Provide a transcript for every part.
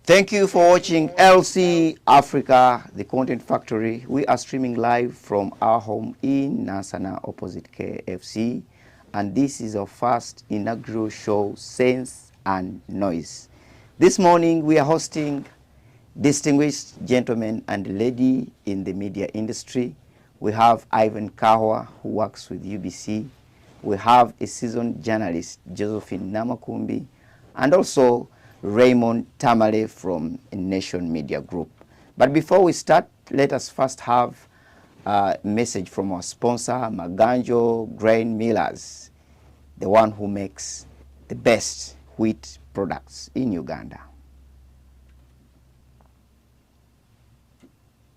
Thank you for watching LC Africa, the content factory. We are streaming live from our home in Nansana, opposite KFC. And this is our first inaugural show, Sense and Noise. This morning, we are hosting distinguished gentlemen and lady in the media industry. We have Ivan Kahwa, who works with UBC. We have a seasoned journalist, Josephine Namakumbi, and also Raymond Tamale from Nation Media Group. But before we start, let us first have a message from our sponsor, Maganjo Grain Millers, the one who makes the best wheat products in Uganda.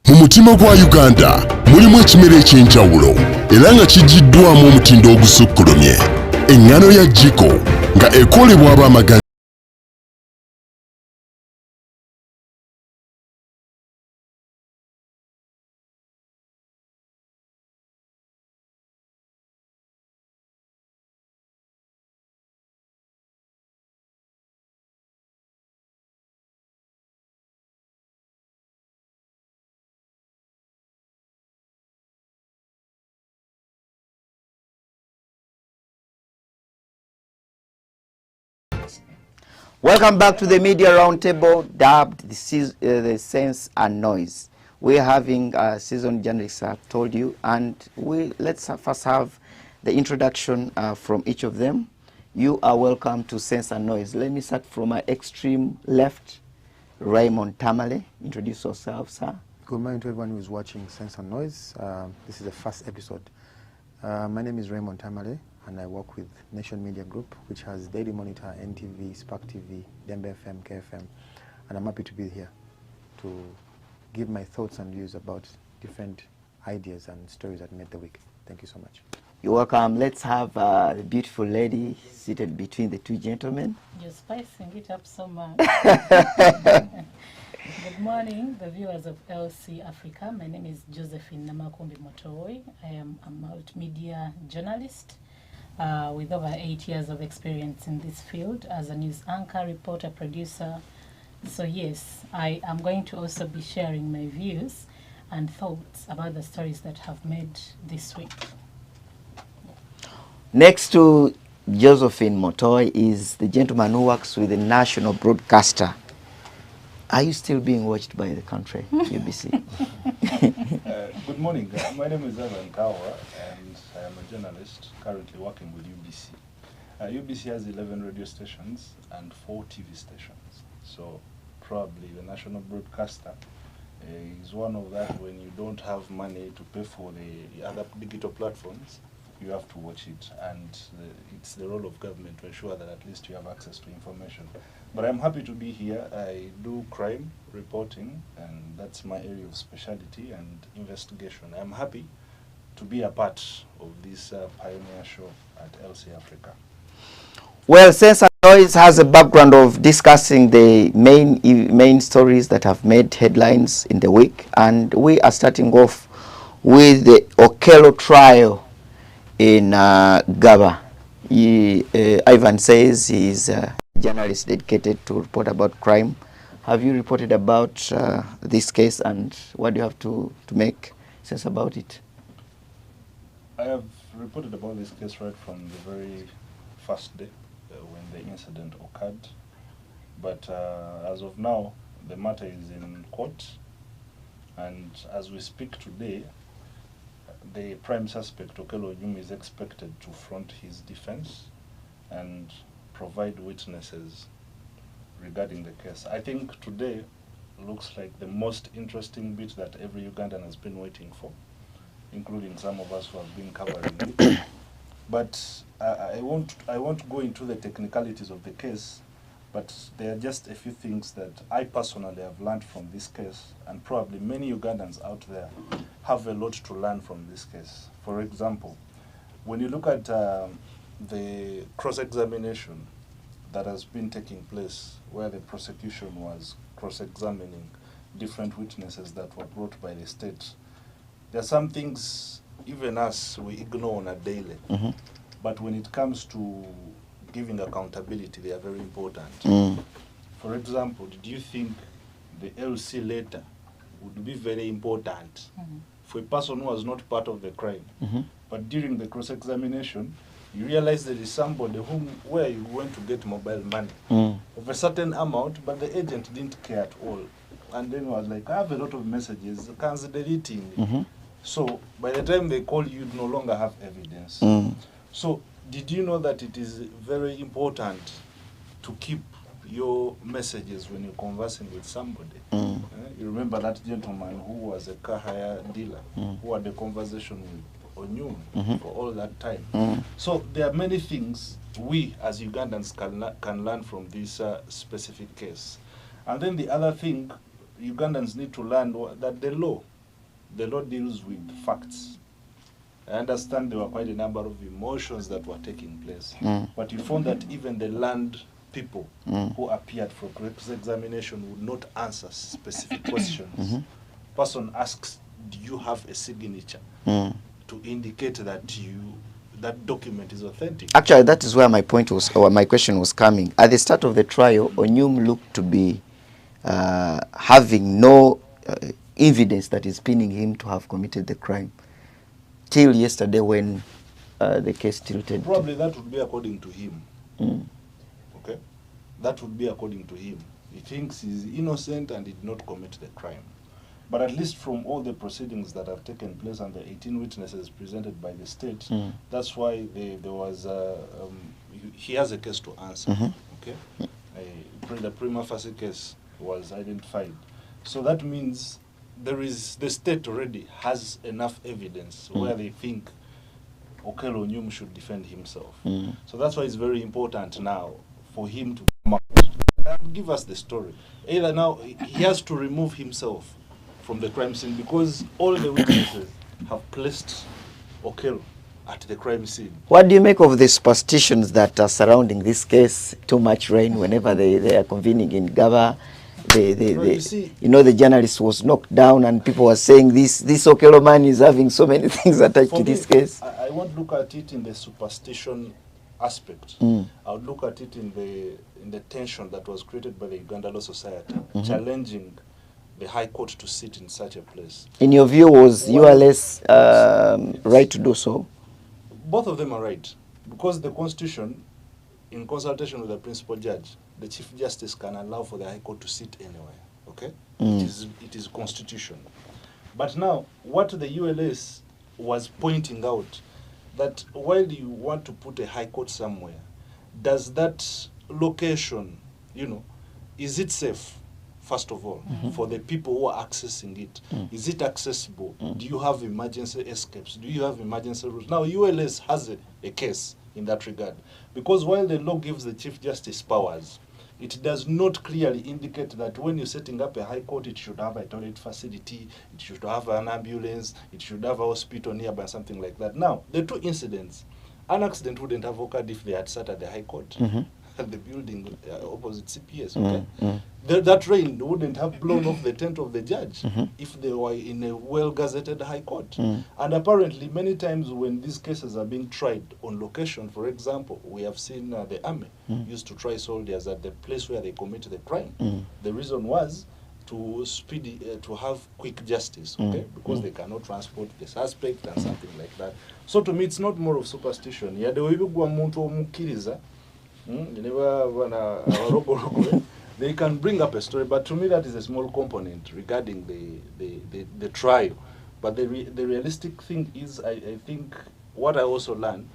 Mu mutima gwa Uganda mulimu ekimera ekyenjawulo era nga kijiddwamu omutindo ogusukkulumye. Engano ya Jiko nga ekolebwa ab'amagana. Welcome back to the Media Roundtable, dubbed the Sense and Noise. We're having a seasoned journalist, I've told you, and let's first have the introduction from each of them. You are welcome to Sense and Noise. Let me start from my extreme left, Raymond Tamale. Introduce yourself, sir. Good morning to everyone who is watching Sense and Noise. This is the first episode. My name is Raymond Tamale, and I work with Nation Media Group, which has Daily Monitor, NTV, Spark TV, Dembe FM, KFM, and I'm happy to be here to give my thoughts and views about different ideas and stories that made the week. Thank you so much. You're welcome. Let's have the beautiful lady seated between the two gentlemen. You're spicing it up so much. Good morning, the viewers of LC Africa. My name is Josephine Namakumbi Motoi. I am a multimedia journalist with over 8 years of experience in this field as a news anchor, reporter, producer. So yes, I am going to also be sharing my views and thoughts about the stories that have made this week. Next to Josephine Motoi is the gentleman who works with the national broadcaster. Are you still being watched by the country, UBC? Good morning. My name is Ivan Kahwa, and I am a journalist currently working with UBC. UBC has 11 radio stations and 4 TV stations. So probably the national broadcaster is one of that. When you don't have money to pay for the other digital platforms, you have to watch it, and it's the role of government to ensure that at least you have access to information. But I'm happy to be here. I do crime reporting, and that's my area of specialty and investigation. I'm happy to be a part of this pioneer show at LC Africa. Well, Sense and Noise has a background of discussing the main stories that have made headlines in the week, and we are starting off with the Okello trial in Gaba. Ivan says he's a journalist dedicated to report about crime. Have you reported about this case, and what do you have to make sense about it? I have reported about this case right from the very first day when the incident occurred. But as of now, the matter is in court, and as we speak today, the prime suspect, Okello Onyume, is expected to front his defense and provide witnesses regarding the case. I think today looks like the most interesting bit that every Ugandan has been waiting for, including some of us who have been covering it. But I won't go into the technicalities of the case, but there are just a few things that I personally have learned from this case, and probably many Ugandans out there have a lot to learn from this case. For example, when you look at the cross-examination that has been taking place, where the prosecution was cross-examining different witnesses that were brought by the state, there are some things even us we ignore on a daily. But when it comes to giving accountability, they are very important. for example, did you think the LC letter would be very important for a person who was not part of the crime? But during the cross-examination, you realize there is somebody where you went to get mobile money of a certain amount, but the agent didn't care at all. And then was like, I have a lot of messages, cancel deleting. So by the time they call you, no longer have evidence. So did you know that it is very important to keep your messages when you're conversing with somebody? You remember that gentleman who was a car hire dealer, who had a conversation with Onyum for all that time. So there are many things we as Ugandans can learn from this specific case. And then the other thing Ugandans need to learn that the law deals with facts. I understand there were quite a number of emotions that were taking place, but you found that even the land people who appeared for cross-examination would not answer specific questions. Person asks, do you have a signature to indicate that that document is authentic? Actually, that is where my point was, or my question was coming. At the start of the trial, Onyum looked to be having no evidence that is pinning him to have committed the crime. Till yesterday when the case tilted. Probably that would be according to him. Okay? That would be according to him. He thinks he's innocent and did not commit the crime. But at least from all the proceedings that have taken place and the 18 witnesses presented by the state, that's why there was he has a case to answer. Okay? The prima facie case was identified. So that means the state already has enough evidence where they think Okello Onyum should defend himself. So that's why it's very important now for him to come out and give us the story. Either now he has to remove himself from the crime scene because all the witnesses have placed Okello at the crime scene. What do you make of the superstitions that are surrounding this case? Too much rain whenever they are convening in Gaba. You know, the journalist was knocked down and people were saying this Okello man is having so many things attached to this case. I won't look at it in the superstition aspect. I would look at it in the tension that was created by the Uganda Law Society, challenging the High Court to sit in such a place. In your view, was ULS right to do so? Both of them are right, because the Constitution, in consultation with the principal judge, the Chief Justice can allow for the High Court to sit anywhere, okay? It is constitution. But now, what the ULS was pointing out, that while you want to put a High Court somewhere, does that location, is it safe, first of all, for the people who are accessing it? Is it accessible? Do you have emergency escapes? Do you have emergency routes? Now, ULS has a case in that regard, because while the law gives the Chief Justice powers, it does not clearly indicate that when you're setting up a High Court, it should have a toilet facility, it should have an ambulance, it should have a hospital nearby, something like that. Now, the two incidents, an accident wouldn't have occurred if they had sat at the High Court, at the building opposite CPS, okay? That rain wouldn't have blown off the tent of the judge if they were in a well-gazetted High Court. And apparently, many times when these cases are being tried on location, for example, we have seen the army used to try soldiers at the place where they commit the crime. The reason was to to have quick justice, okay? Because they cannot transport the suspect and something like that. So to me, it's not more of superstition. They can bring up a story, but to me that is a small component regarding the trial. But the realistic thing is, I think what I also learned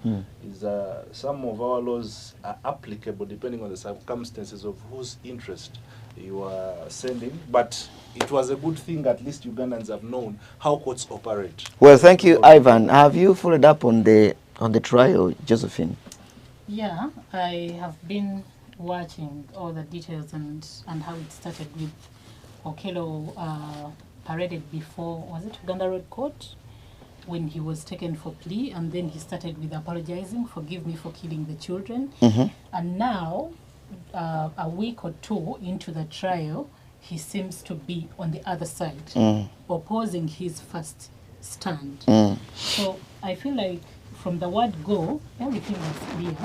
is some of our laws are applicable depending on the circumstances of whose interest you are sending. But it was a good thing, at least Ugandans have known how courts operate. Well, thank you, Ivan. Have you followed up on the trial, Josephine? Yeah, I have been watching all the details and how it started with Okello paraded before, was it Uganda Road Court, when he was taken for plea, and then he started with apologizing, forgive me for killing the children. And now, a week or two into the trial, he seems to be on the other side, opposing his first stand. So I feel like from the word go, everything was clear.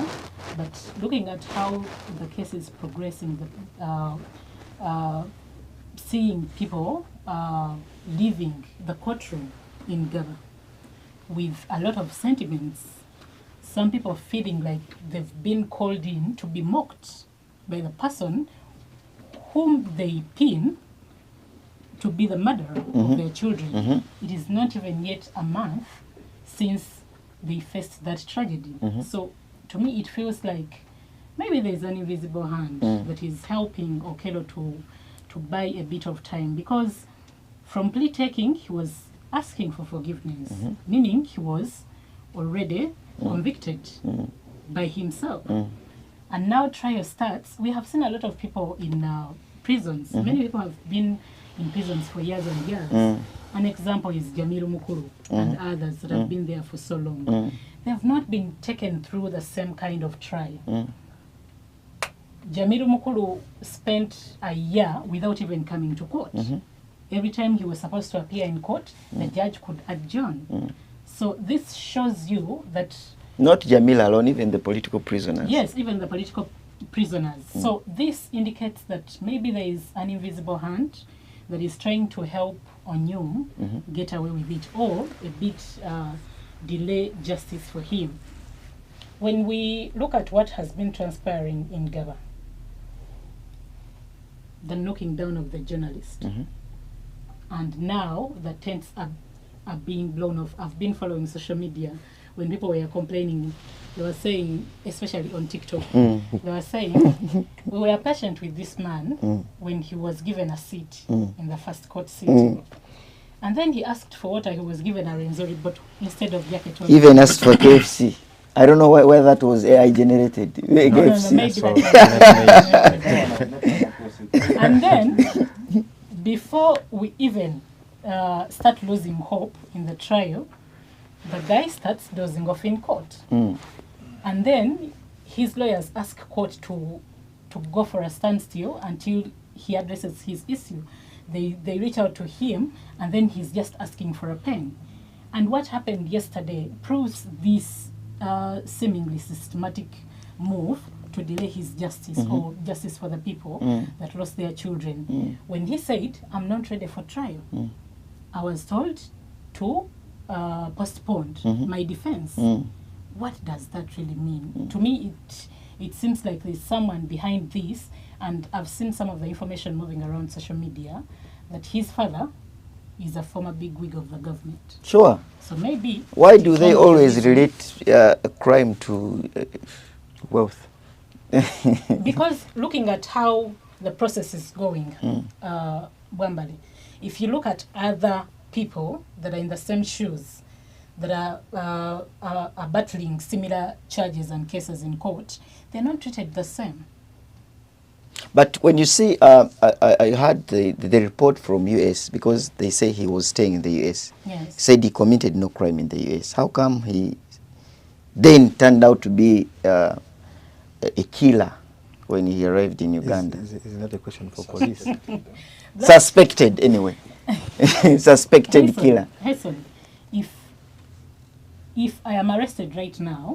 But looking at how the case is progressing, seeing people leaving the courtroom in Gaba with a lot of sentiments, some people feeling like they've been called in to be mocked by the person whom they pin to be the murderer of their children. It is not even yet a month since they faced that tragedy. So to me it feels like maybe there's an invisible hand that is helping Okello to buy a bit of time, because from plea taking he was asking for forgiveness, meaning he was already convicted by himself. And now trial starts. We have seen a lot of people in prisons. Many people have been in prisons for years and years. An example is Jamilu Mukuru and others that have been there for so long. They have not been taken through the same kind of trial. Jamilu Mukuru spent a year without even coming to court. Every time he was supposed to appear in court, the judge could adjourn. So this shows you that... Not Jamil alone, even the political prisoners. Yes, even the political prisoners. So this indicates that maybe there is an invisible hand that is trying to help Onyum get away with it, or a bit delay justice for him. When we look at what has been transpiring in Gaba, the knocking down of the journalist, and now the tents are being blown off. I've been following social media. When people were complaining, they were saying, especially on TikTok, they were saying, we were patient with this man when he was given a seat in the first court sitting. And then he asked for water, he was given a Renzori, but instead of jacket. Even asked for KFC. I don't know why that was AI generated. KFC. And then, before we even start losing hope in the trial, the guy starts dozing off in court. And then his lawyers ask court to go for a standstill until he addresses his issue. They reach out to him, and then he's just asking for a pen. And what happened yesterday proves this seemingly systematic move to delay his justice, or justice for the people that lost their children. When he said, I'm not ready for trial, I was told to postpone my defense. What does that really mean? To me, it seems like there's someone behind this, and I've seen some of the information moving around social media that his father is a former bigwig of the government. Sure. So maybe... Why do they always relate a crime to wealth? Because looking at how the process is going, Bwambali, if you look at other people that are in the same shoes, that are battling similar charges and cases in court, they're not treated the same. But when you see, I heard the report from US, because they say he was staying in the US. Yes. Said he committed no crime in the US. How come he then turned out to be a killer when he arrived in Uganda? Is that a question for police? Suspected, anyway. Suspected killer. Hassan, if I am arrested right now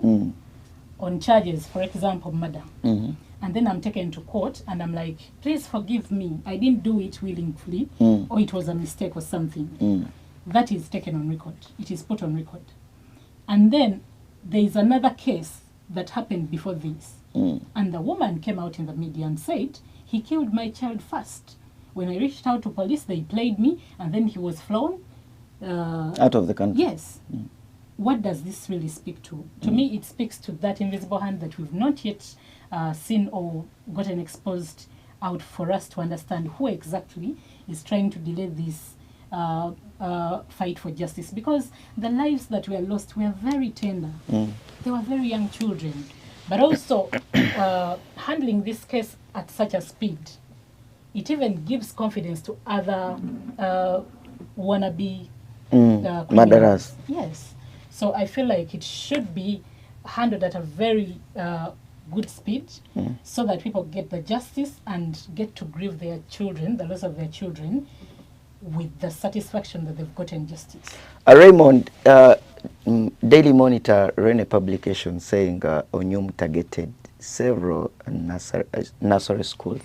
on charges, for example, murder, and then I'm taken to court and I'm like, please forgive me, I didn't do it willingly, or it was a mistake or something, that is taken on record. It is put on record. And then there is another case that happened before this, and the woman came out in the media and said, he killed my child first. When I reached out to police, they played me, and then he was flown out of the country. Yes. What does this really speak to? To me, it speaks to that invisible hand that we've not yet seen or gotten exposed out for us to understand who exactly is trying to delay this fight for justice. Because the lives that were lost were very tender. They were very young children. But also, handling this case at such a speed, it even gives confidence to other wannabe murderers. Yes. So I feel like it should be handled at a very good speed, so that people get the justice and get to grieve their children, the loss of their children, with the satisfaction that they've gotten justice. Raymond, Daily Monitor ran a publication saying Onyum targeted several nursery schools.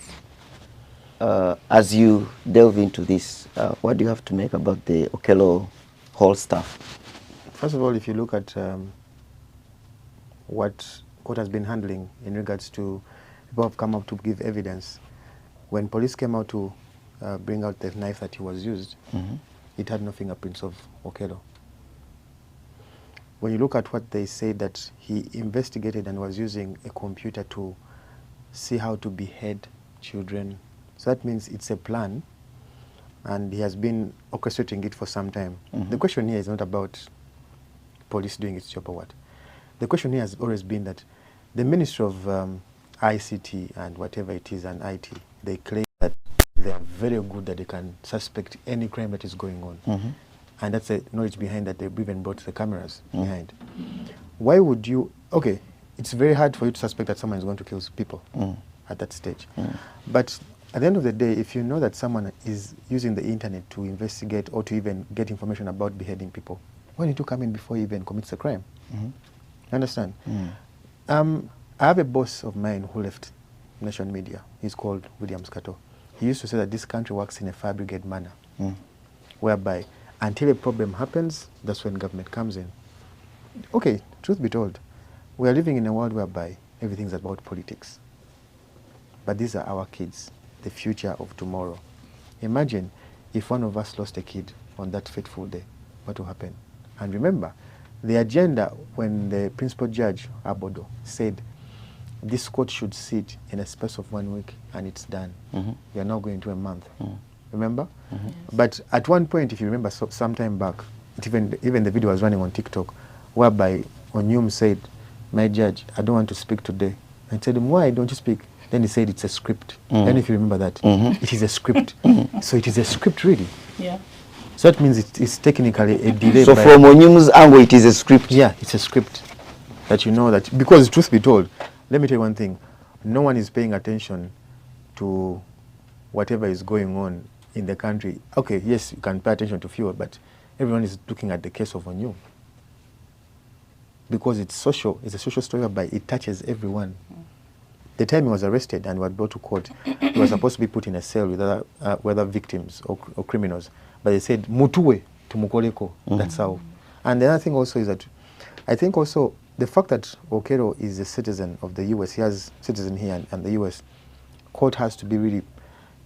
As you delve into this, what do you have to make about the Okello Hall staff? First of all, if you look at what court has been handling in regards to people have come up to give evidence, when police came out to bring out the knife that he was used, it had no fingerprints of Okello. When you look at what they say that he investigated and was using a computer to see how to behead children, so that means it's a plan and he has been orchestrating it for some time. The question here is not about police doing its job or what. The question here has always been that the Ministry of ICT and whatever it is and IT, they claim that they are very good, that they can suspect any crime that is going on. And that's the knowledge behind that. They've even brought the cameras behind. Why would you, okay, it's very hard for you to suspect that someone is going to kill people at that stage. But at the end of the day, if you know that someone is using the internet to investigate or to even get information about beheading people, why need to come in before he even commits a crime? You understand? I have a boss of mine who left Nation Media. He's called William Scato. He used to say that this country works in a fire brigade manner, whereby until a problem happens, that's when government comes in. Okay, truth be told, we are living in a world whereby everything's about politics. But these are our kids, the future of tomorrow. Imagine if one of us lost a kid on that fateful day, what will happen? And remember, the agenda when the principal judge, Abodo, said this court should sit in a space of 1 week and it's done. We are now going to a month. Remember? But at one point, if you remember some time back, even the video was running on TikTok, whereby Onyum said, my judge, I don't want to speak today. I told him, why don't you speak? Then he said it's a script. And if you remember that, it is a script. So it is a script really. Yeah. So that means it's technically a delay. So from Onyum's angle, it is a script. Yeah, it's a script. That you know that, because truth be told, let me tell you one thing, no one is paying attention to whatever is going on in the country. Okay, yes, you can pay attention to fuel, but everyone is looking at the case of Onyum. Because it's social, it's a social story whereby it touches everyone. The time he was arrested and was brought to court, he was supposed to be put in a cell with other victims or criminals. But they said, Mutuwe to Mukoleko, that's how. And the other thing also is that, I think also, the fact that Okello is a citizen of the US, he has citizen here and the US, court has to be really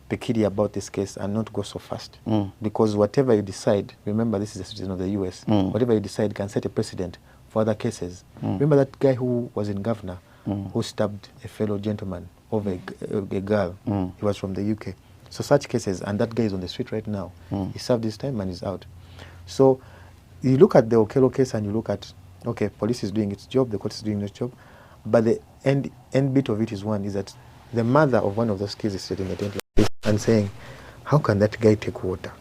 peculiar about this case and not go so fast. Because whatever you decide, remember this is a citizen of the US, whatever you decide can set a precedent for other cases. Remember that guy who was in Governor, who stabbed a fellow gentleman over a girl. He was from the UK. So such cases, and that guy is on the street right now. He served his time and is out. So you look at the Okello case and you look at, okay, police is doing its job, the court is doing its job, but the end bit of it is one, is that the mother of one of those kids is sitting in the tent and saying, how can that guy take water?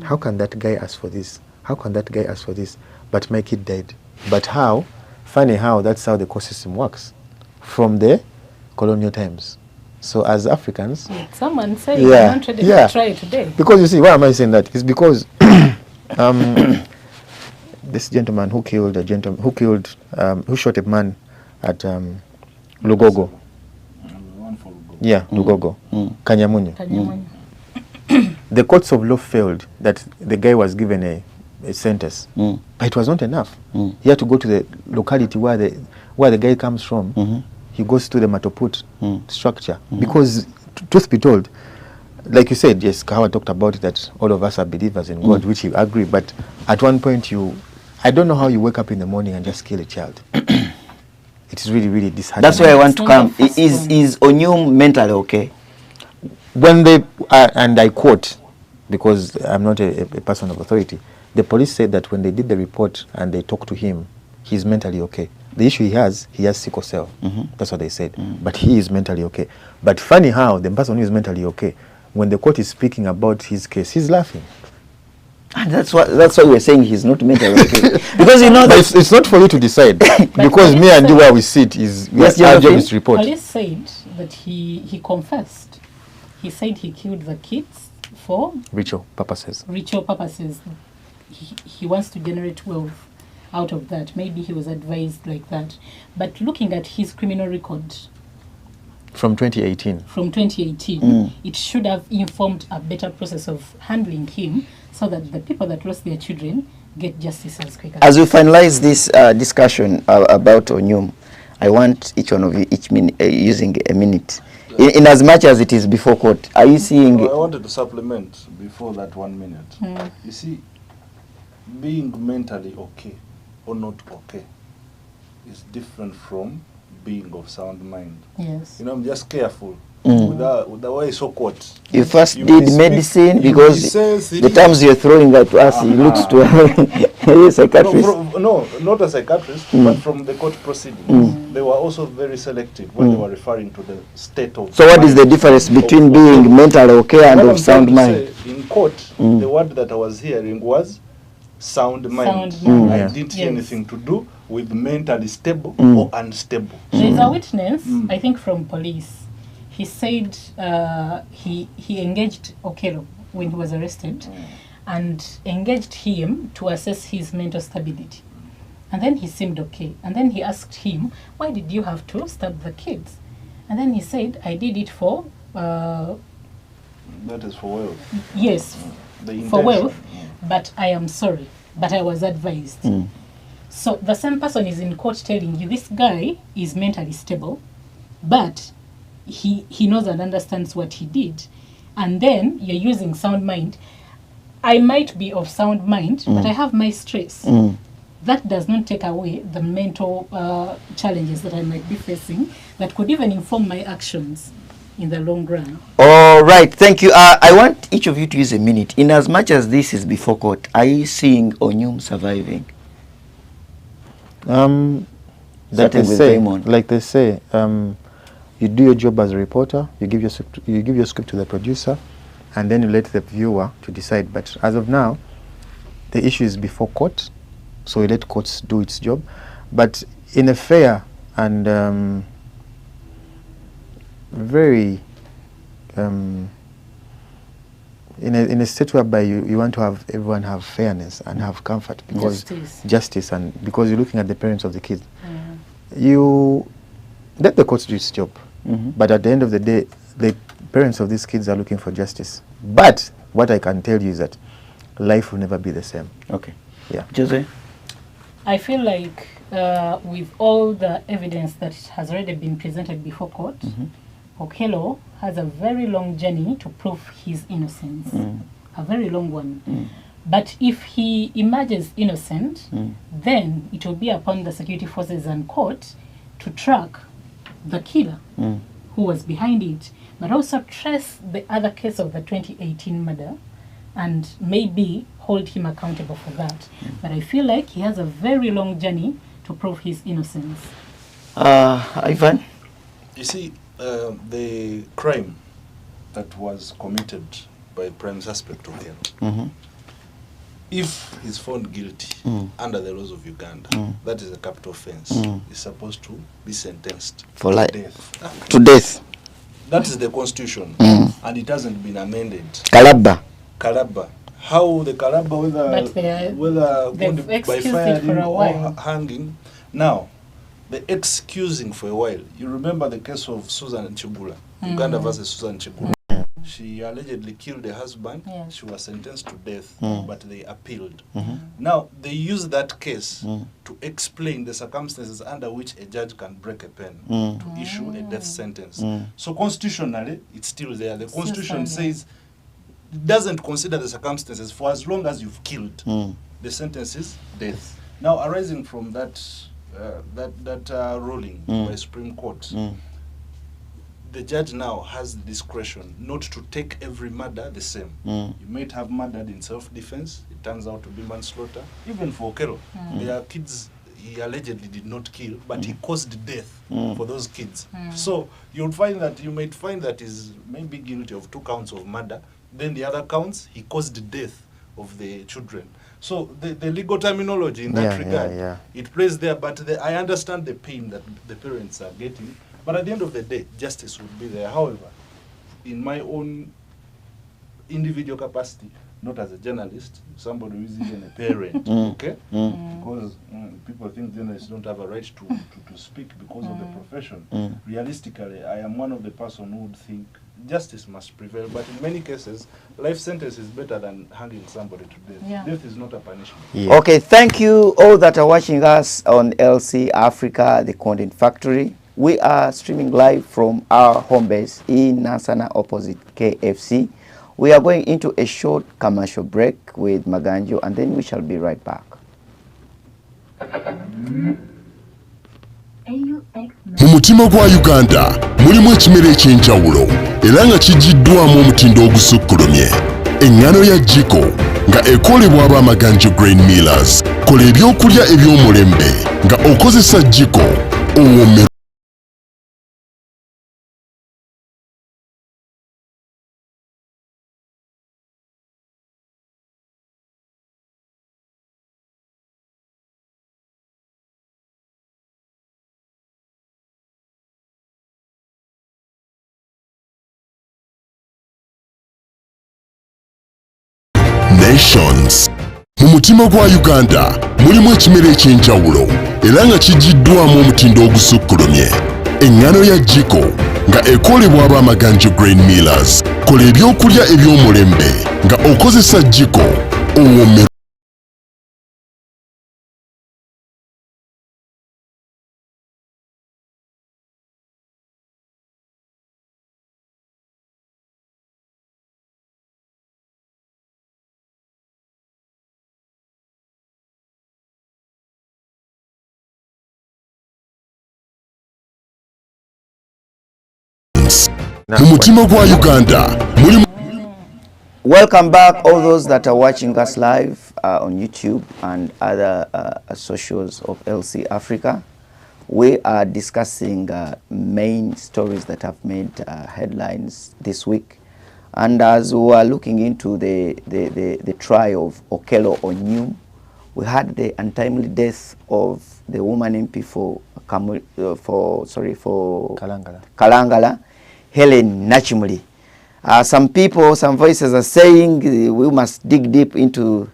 How can that guy ask for this? How can that guy ask for this? But my kid died. But how? Funny how that's how the court system works from the colonial times. So as Africans, someone said you want to try it today. Because you see, why am I saying that? It's because this gentleman who killed who shot a man at Lugogo. Yeah, Lugogo. Kanyamunyu. The courts of law failed that the guy was given a sentence, but it was not enough. He had to go to the locality where the guy comes from. He goes to the Matoput structure because, truth be told, like you said, yes, Kahawa talked about it, that all of us are believers in God, which you agree. But at one point, I don't know how you wake up in the morning and just kill a child. It's really, really disheartening. That's why I want to come. Is Onyum mentally okay? When they, and I quote, because I'm not a person of authority, the police said that when they did the report and they talked to him, he's mentally okay. The issue he has sickle cell. That's what they said. But he is mentally okay. But funny how the person who is mentally okay, when the court is speaking about his case, he's laughing. And that's why we're saying he's not mentally okay. Because you know that it's not for you to decide. Because me and you where we sit is our job is to report. Police said that he confessed. He said he killed the kids for ritual purposes. He wants to generate wealth out of that. Maybe he was advised like that. But looking at his criminal record, From 2018. from 2018, it should have informed a better process of handling him so that the people that lost their children get justice as quick As we finalize this discussion about Onyum, I want each one of you, using a minute. In as much as it is before court, are you seeing... I wanted to supplement before that 1 minute. You see, being mentally okay or not okay is different from being of sound mind. Yes. You know, I'm just careful with the way so caught. You first You did may speak- medicine you because may say the serious- terms you're throwing at us, it looks to a psychiatrist. No, not a psychiatrist, but from the court proceedings. They were also very selective when they were referring to the state of So what is the mind difference of- between of- being mentally okay and What of I'm sound trying to mind? say, in court, the word that I was hearing was sound mind. Sound mind. I Yeah. didn't hear Yes. anything to do with mentally stable or unstable. There's a witness, I think from police. He said he engaged Okello when he was arrested and engaged him to assess his mental stability. And then he seemed okay. And then he asked him, why did you have to stab the kids? And then he said, I did it for, That is for wealth. yes, The for intention. wealth, but I am sorry, but I was advised. So the same person is in court telling you this guy is mentally stable, but he knows and understands what he did. And then you're using sound mind. I might be of sound mind, but I have my stress. That does not take away the mental challenges that I might be facing that could even inform my actions in the long run. All right, thank you. I want each of you to use a minute. In as much as this is before court, are you seeing Onyum surviving? Starting with Raymond. Like they say, you do your job as a reporter, you give your script to the producer, and then you let the viewer to decide. But as of now, the issue is before court, so we let courts do its job. But in a fair and very in a state whereby you want to have everyone have fairness and have comfort, because justice, and because you're looking at the parents of the kids, you let the courts do its job. But at the end of the day, the parents of these kids are looking for justice. But what I can tell you is that life will never be the same. Okay. Yeah. Jose? I feel like with all the evidence that has already been presented before court, Okello has a very long journey to prove his innocence, a very long one. But if he emerges innocent, then it will be upon the security forces and court to track the killer who was behind it, but also trace the other case of the 2018 murder and maybe hold him accountable for that. But I feel like he has a very long journey to prove his innocence. Ivan? You see, the crime that was committed by prime suspect Okello, if he's found guilty under the laws of Uganda, that is a capital offense. He's supposed to be sentenced For to life. death. To death. That is the constitution, and it hasn't been amended. Kalaba. Kalaba. How the Kalaba, But whether they've going by excused it firing for a or while. hanging. Now, the excusing for a while. You remember the case of Susan Chigula, Uganda versus Susan Chigula. She allegedly killed her husband. Yes. She was sentenced to death, but they appealed. Now, they use that case to explain the circumstances under which a judge can break a pen to issue a death sentence. So constitutionally, it's still there. The constitution says it doesn't consider the circumstances for as long as you've killed. The sentence is death. Now, arising from that ruling by Supreme Court, the judge now has the discretion not to take every murder the same. You might have murdered in self-defense. It turns out to be manslaughter. Even for Okello, there are kids he allegedly did not kill, but he caused death for those kids. So you might find that he's maybe guilty of 2 counts of murder. Then the other counts, he caused the death of the children. So the legal terminology in that regard, it plays there. But I understand the pain that the parents are getting. But at the end of the day, justice would be there. However, in my own individual capacity, not as a journalist, somebody who is even a parent, okay? Because people think journalists don't have a right to speak because of the profession. Realistically, I am one of the person who would think justice must prevail, but in many cases, life sentence is better than hanging somebody to death. Yeah. Death is not a punishment. Yeah. Okay, thank you all that are watching us on LC Africa, the Content Factory. We are streaming live from our home base in Nansana opposite KFC. We are going into a short commercial break with Maganjo, and then we shall be right back. mu mutima gwa Uganda mulimu ekimera eky'enjawulo era nga kijiddwamu omutindo ogusukkulumye eŋŋano ya Jiko nga ekolebwa ab'Amaganjo Grain Millers. Kola ebyokulya eby'omulembe nga okozesa Jiko owomera. Nations. Mu mutima gwa Uganda mulimu ekimera eky'enjawulo era nga kijiddwamu omutindo ogusukkulumye eŋŋano ya Jiko nga ekolebwa ab'Amaganjo Grain Millers. Kola ebyokulya eby'omulembe nga okozesa Jiko owomera. Mu mutima gwa Uganda mulimu. Welcome back, all those that are watching us live on YouTube and other socials of LC Africa. We are discussing main stories that have made headlines this week. And as we are looking into the trial of Okello Onyum, we had the untimely death of the woman MP for Kalangala, Helen Nachimuli. Some people, some voices are saying we must dig deep into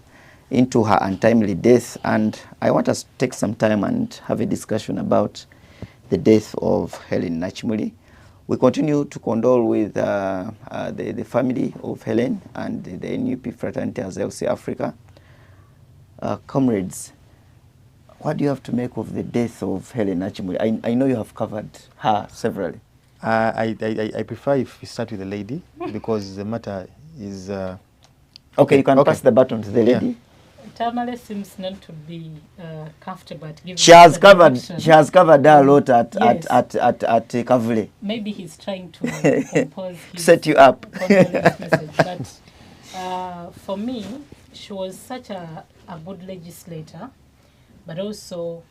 her untimely death, and I want us to take some time and have a discussion about the death of Helen Nachimuli. We continue to condole with the family of Helen and the NUP fraternity as LC Africa. Comrades, what do you have to make of the death of Helen Nachimuli? I know you have covered her severally. I prefer if we start with the lady because the matter is... okay, you can pass the baton to the lady. Yeah. Tamale seems not to be comfortable at giving. She has covered her a lot at Kavule. Maybe he's trying to compose his set you up. message. But for me, she was such a good legislator, but also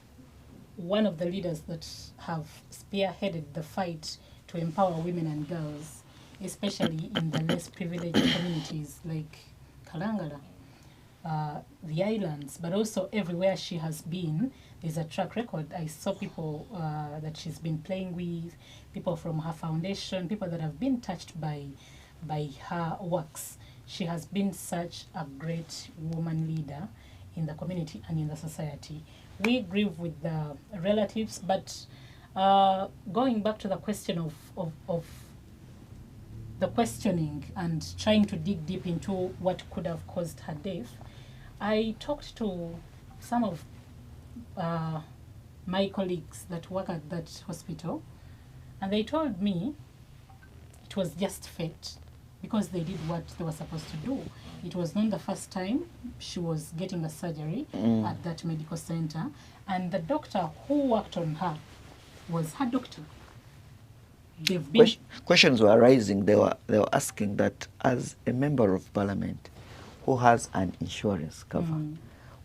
one of the leaders that have spearheaded the fight to empower women and girls, especially in the less privileged communities like Kalangala, the islands, but also everywhere she has been. There's a track record. I saw people that she's been playing with, people from her foundation, people that have been touched by her works. She has been such a great woman leader in the community and in the society. We grieve with the relatives, but going back to the question of the questioning and trying to dig deep into what could have caused her death, I talked to some of my colleagues that work at that hospital, and they told me it was just fate because they did what they were supposed to do. It was not the first time she was getting a surgery at that medical center, and the doctor who worked on her was her doctor. They've been Questions were arising. They were asking that as a member of parliament who has an insurance cover,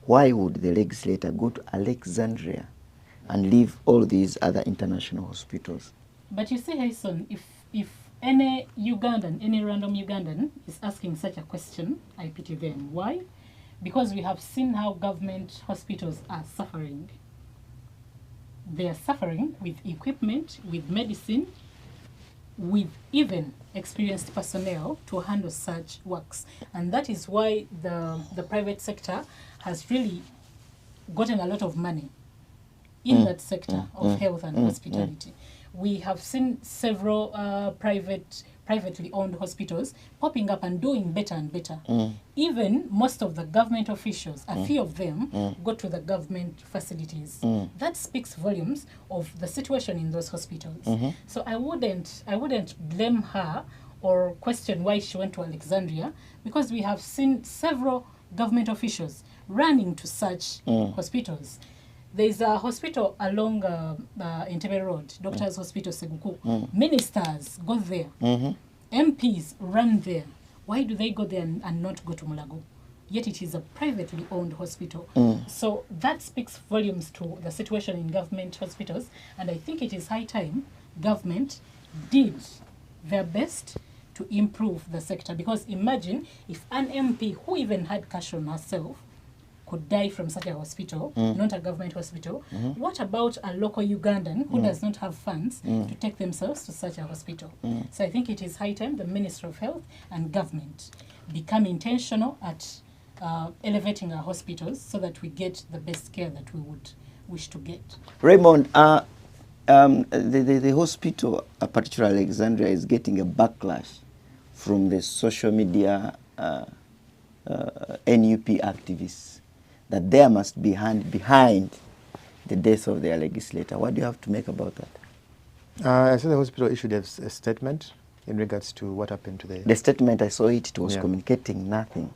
why would the legislator go to Alexandria and leave all these other international hospitals? But you see, Harrison, if any Ugandan, any random Ugandan is asking such a question, I pity them. Why? Because we have seen how government hospitals are suffering. They are suffering with equipment, with medicine, with even experienced personnel to handle such works. And that is why the private sector has really gotten a lot of money in that sector of health and hospitality. We have seen several privately owned hospitals popping up and doing better and better. Even most of the government officials, a few of them, go to the government facilities. That speaks volumes of the situation in those hospitals. So I wouldn't blame her or question why she went to Alexandria, because we have seen several government officials running to such hospitals. There is a hospital along Entebbe Road, Doctors Hospital Seguku. Ministers go there. MPs run there. Why do they go there and not go to Mulago? Yet it is a privately owned hospital. So that speaks volumes to the situation in government hospitals. And I think it is high time government did their best to improve the sector. Because imagine if an MP who even had cash on herself could die from such a hospital, not a government hospital. What about a local Ugandan who does not have funds to take themselves to such a hospital? So I think it is high time the Ministry of Health and government become intentional at elevating our hospitals so that we get the best care that we would wish to get. Raymond, the hospital, particularly Alexandria, is getting a backlash from the social media NUP activists, that there must be hand behind the death of their legislator. What do you have to make about that? I said the hospital issued a statement in regards to what happened to the statement. I saw it was communicating nothing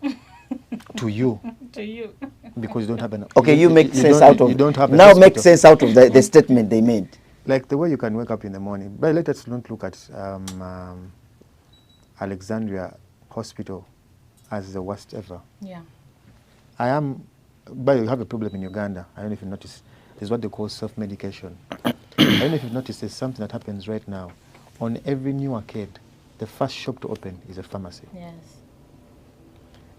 to you. To you. Because you don't have an... Okay, you make sense out of... You don't have now make sense out of the statement they made. Like the way you can wake up in the morning. But let us not look at Alexandria Hospital as the worst ever. Yeah. But you have a problem in Uganda. I don't know if you notice. There's what they call self-medication. I don't know if you've noticed, there's something that happens right now. On every new arcade, the first shop to open is a pharmacy. Yes.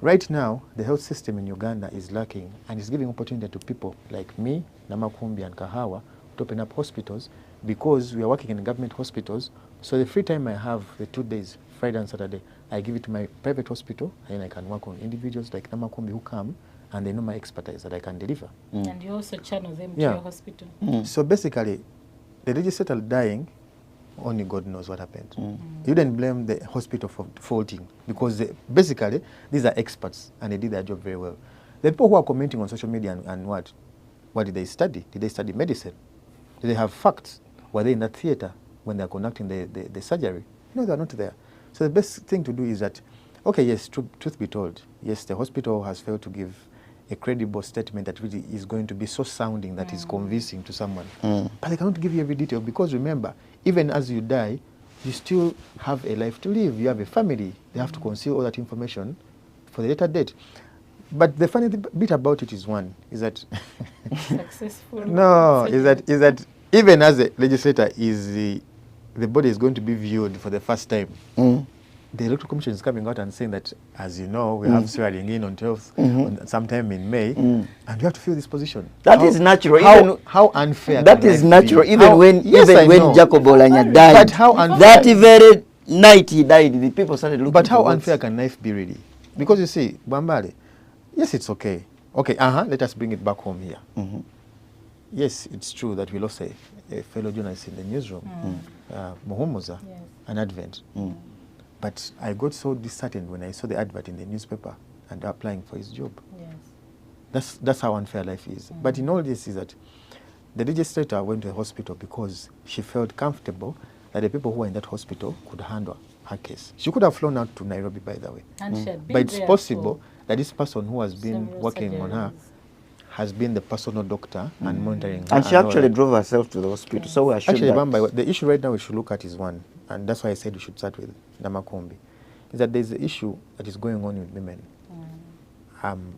Right now, the health system in Uganda is lacking, and it's giving opportunity to people like me, Namakumbi and Kahawa to open up hospitals, because we are working in government hospitals. So the free time I have, the 2 days, Friday and Saturday, I give it to my private hospital, and I can work on individuals like Namakumbi who come, and they know my expertise that I can deliver. And you also channel them to your hospital. So basically, the legislator dying, only God knows what happened. You didn't blame the hospital for faulting, because basically, these are experts, and they did their job very well. The people who are commenting on social media and what did they study? Did they study medicine? Did they have facts? Were they in that theater when they are conducting the surgery? No, they are not there. So the best thing to do is that, okay, yes, truth be told, yes, the hospital has failed to give a credible statement that really is going to be so sounding that is convincing to someone. But they cannot give you every detail, because remember, even as you die, you still have a life to live. You have a family. They have to conceal all that information for the later date. But the funny bit about it is that Successful. No, is that even as a legislator, the body is going to be viewed for the first time. The Electoral Commission is coming out and saying that, as you know, we have swearing in on 12th, sometime in May, and you have to fill this position. That is natural. How unfair. That is natural. Even when Jacob Olanya died, but how unfair, that very night he died, the people started looking. But how unfair can life be really? Because you see, Bambale, yes, it's okay. Okay, let us bring it back home here. Yes, it's true that we lost a fellow journalist in the newsroom, Muhumuza, an Advent. But I got so disheartened when I saw the advert in the newspaper and applying for his job. Yes. That's how unfair life is. But in all this is that the legislator went to the hospital because she felt comfortable that the people who were in that hospital could handle her case. She could have flown out to Nairobi, by the way. And she had been but it's there possible that this person who has been working on her surgeries. has been the personal doctor and monitoring her. And she actually drove herself to the hospital. So we are sure Actually, that Bamba, the issue right now we should look at is one, and that's why I said we should start with Namakumbi, is that there's an issue that is going on with women,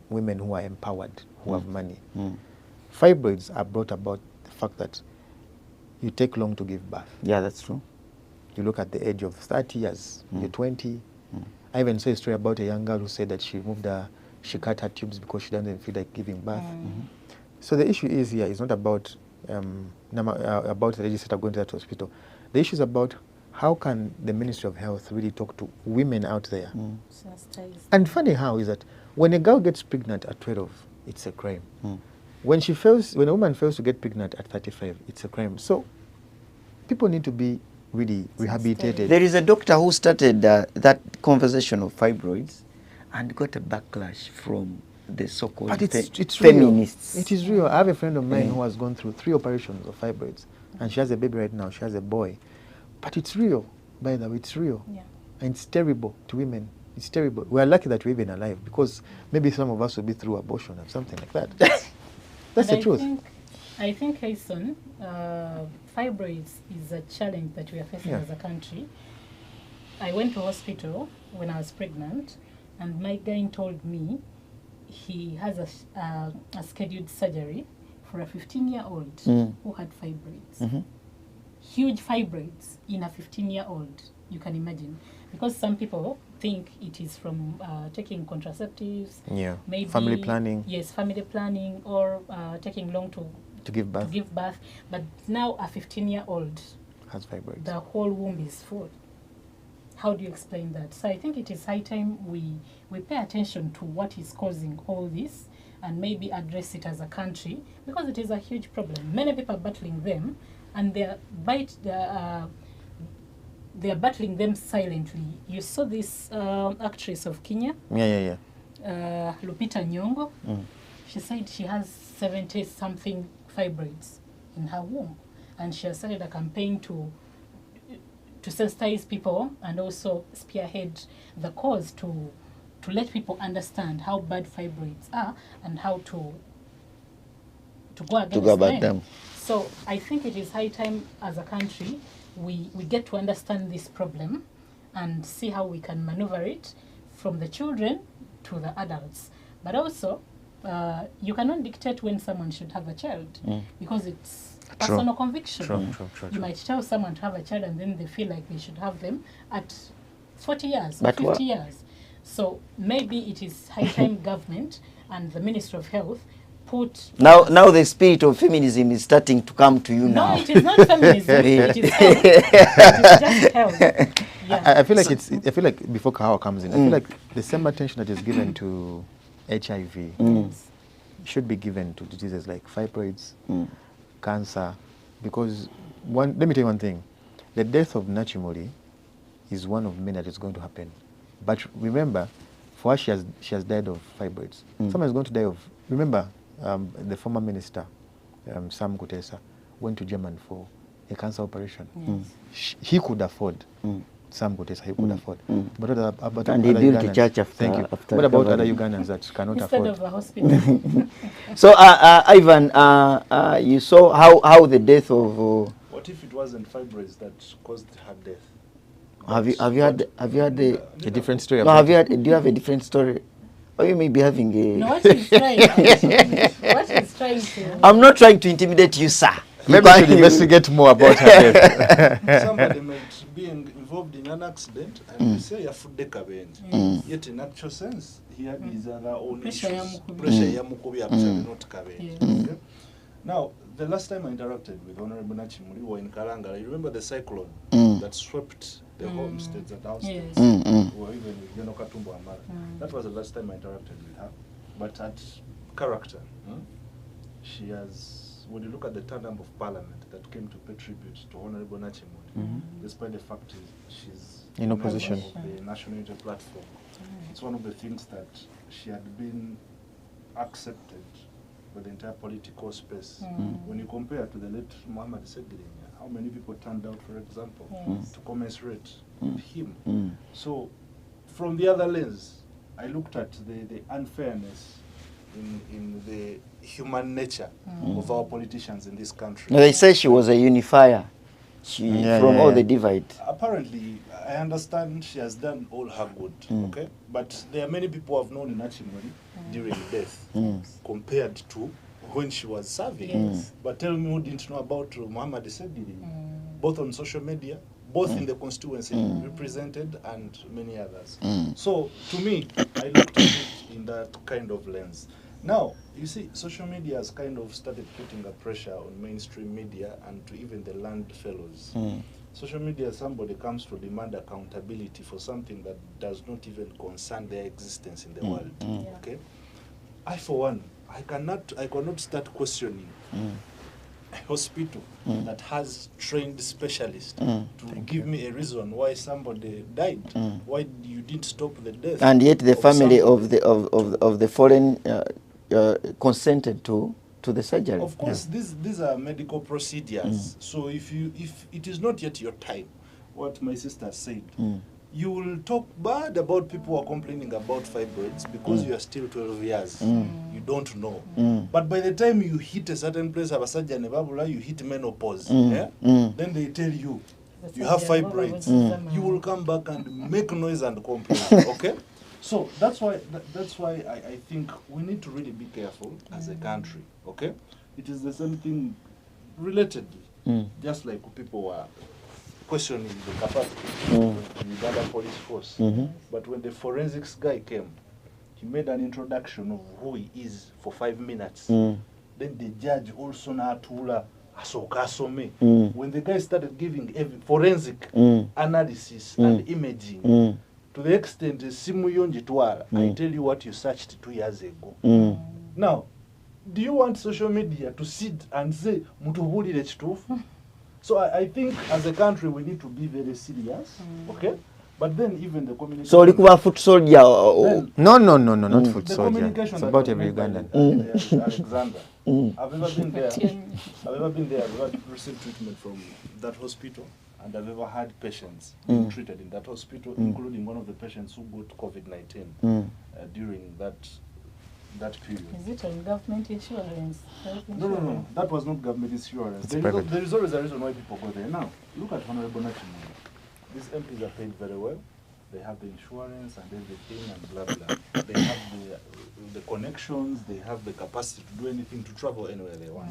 women who are empowered, who have money. Fibroids are brought about the fact that you take long to give birth. Yeah, that's true. You look at the age of 30 years, you're 20. I even saw a story about a young girl who said that she cut her tubes because she doesn't feel like giving birth. So the issue is not about the legislator going to that hospital. The issue is about how can the Ministry of Health really talk to women out there? Sensitize. And funny how is that when a girl gets pregnant at 12, it's a crime. When a woman fails to get pregnant at 35, it's a crime. So people need to be really rehabilitated. There is a doctor who started that conversation of fibroids and got a backlash from the so-called But it's feminists. real. It is real. I have a friend of mine who has gone through 3 operations of fibroids, and she has a baby right now. She has a boy. But it's real, by the way. It's real. Yeah. And it's terrible to women. It's terrible. We are lucky that we're even alive, because maybe some of us will be through abortion or something like that. That's the truth. I think, Hayson, fibroids is a challenge that we are facing as a country. I went to hospital when I was pregnant, and my guy told me he has a scheduled surgery for a 15-year-old who had fibroids. Huge fibroids in a 15-year-old, you can imagine. Because some people think it is from taking contraceptives, maybe family planning. Yes, family planning, or taking long to give birth. But now a 15-year-old has fibroids. The whole womb is full. How do you explain that? So I think it is high time we pay attention to what is causing all this, and maybe address it as a country, because it is a huge problem. Many people are battling them, and they are battling them silently. You saw this actress of Kenya, Lupita Nyong'o. She said she has 70-something fibroids in her womb, and she has started a campaign to sensitize people and also spearhead the cause to let people understand how bad fibroids are and how to go against them. So I think it is high time as a country we get to understand this problem and see how we can maneuver it from the children to the adults. But also, you cannot dictate when someone should have a child, because it's personal conviction. True. You might tell someone to have a child and then they feel like they should have them at 40 years or 50 years. So maybe it is high time government and the Ministry of Health put... Now the spirit of feminism is starting to come to you now. No, it is not feminism. It is health. It is just health. Yeah. I feel like I feel like before Kahawa comes in, I feel like the same attention that is given to HIV should be given to diseases like fibroids, cancer, because let me tell you one thing: the death of Nachimoli is one of many that is going to happen. But remember, for her, she has died of fibroids. Someone is going to die of. Remember, the former minister, Sam Kutesa, went to Germany for a cancer operation. He could afford. Sam Kutesa, he could afford. But about and he built a church after. Thank you. After what about other Ugandans that cannot afford? Instead of a hospital. So, Ivan, you saw how the death of. What if it wasn't fibroids that caused her death? Have you had a different story? No, do you have a different story? Or you may be having a. No, what he's trying to. I'm not trying to intimidate you, sir. Maybe we should investigate more about her death. Somebody might be involved in an accident and we say yafudde kabenje. Yet in actual sense, he had his other own issues. Pressure yamukubi actually not kabenje. Okay? Now, the last time I interacted with Honorable Nachimuli, we were in Kalangala. You remember the cyclone that swept the homesteads and houses? Or even with Yono Katumbo Amara. That was the last time I interacted with her. But at character, she has... When you look at the third term of parliament that came to pay tribute to Honorable Nachimuli, despite the fact she's in opposition of the National Unity Platform, it's one of the things that she had been accepted by the entire political space. When you compare to the late Muhammad Segirinya, how many people turned out, for example, to commensurate with him. So, from the other lens, I looked at the unfairness in the human nature of our politicians in this country. No, they say she was a unifier from all the divide. Apparently, I understand she has done all her good, okay? But there are many people who have known Nachimoli during death compared to when she was serving. But tell me who didn't know about Muhammad Segiri, both on social media, both in the constituency represented, and many others. So, to me, I looked at it in that kind of lens. Now, you see, social media has kind of started putting a pressure on mainstream media and to even the land fellows. social media, somebody comes to demand accountability for something that does not even concern their existence in the world. Yeah. Okay, I for one, I cannot start questioning a hospital that has trained specialists to give me a reason why somebody died, why you didn't stop the death, And yet the family somebody. of the foreign consented to the surgery. Of course, these are medical procedures. So if it is not yet your time, what my sister said, you will talk bad about people who are complaining about fibroids because you are still 12 years. You don't know. But by the time you hit a certain place of a surgeon, you hit menopause. Then they tell you you have fibroids. You will come back and make noise and complain. Okay. So that's why I think we need to really be careful as a country. Okay, it is the same thing related, just like people were questioning the capacity of the Uganda police force. But when the forensics guy came, he made an introduction of who he is for 5 minutes. Then the judge also natula asokasome. When the guy started giving forensic analysis and imaging, to the extent Simuyonjitwala, I tell you what you searched 2 years ago. Now, do you want social media to sit and say mutubulire chitufu? So I think as a country we need to be very serious, okay? But then even the communication. So likuba foot soldier. No, not foot The soldier. communication It's that about was every made by Ugandan. Alexander. I've ever been there. I've ever been there. I've ever received treatment from that hospital, and I've ever had patients being treated in that hospital, including one of the patients who got COVID-19 during that period. Is it on government insurance? No. That was not government insurance. It's private. There is always a reason why people go there. Now, look at Honorable Nachimwene. These MPs are paid very well. They have the insurance and everything and blah, blah. They have the connections. They have the capacity to do anything, to travel anywhere they want.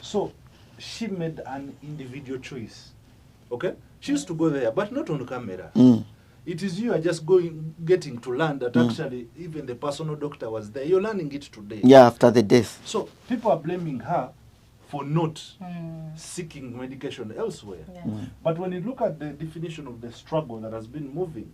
So, she made an individual choice. Okay? She used to go there, but not on camera. It is you are just getting to learn that actually even the personal doctor was there. You're learning it today. Yeah, after the death. So people are blaming her for not seeking medication elsewhere. But when you look at the definition of the struggle that has been moving,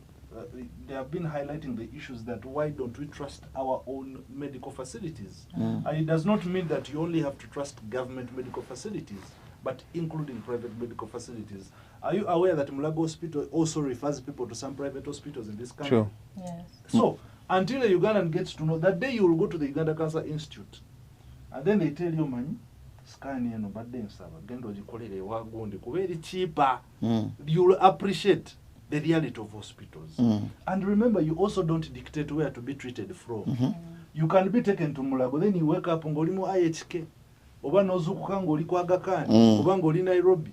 they have been highlighting the issues that why don't we trust our own medical facilities? And it does not mean that you only have to trust government medical facilities, but including private medical facilities. Are you aware that Mulago Hospital also refers people to some private hospitals in this country? Sure. Yes. So, until a Ugandan gets to know, that day you will go to the Uganda Cancer Institute, and then they tell you, man, scan eno badde nsaba gendo gikolere wagundi kubera cheaper. You will appreciate the reality of hospitals. And remember, you also don't dictate where to be treated from. You can be taken to Mulago, then you wake up ngoli mu IHK. Oba nozukuka ngoli kwa Aga Khan, oba ngoli Nairobi.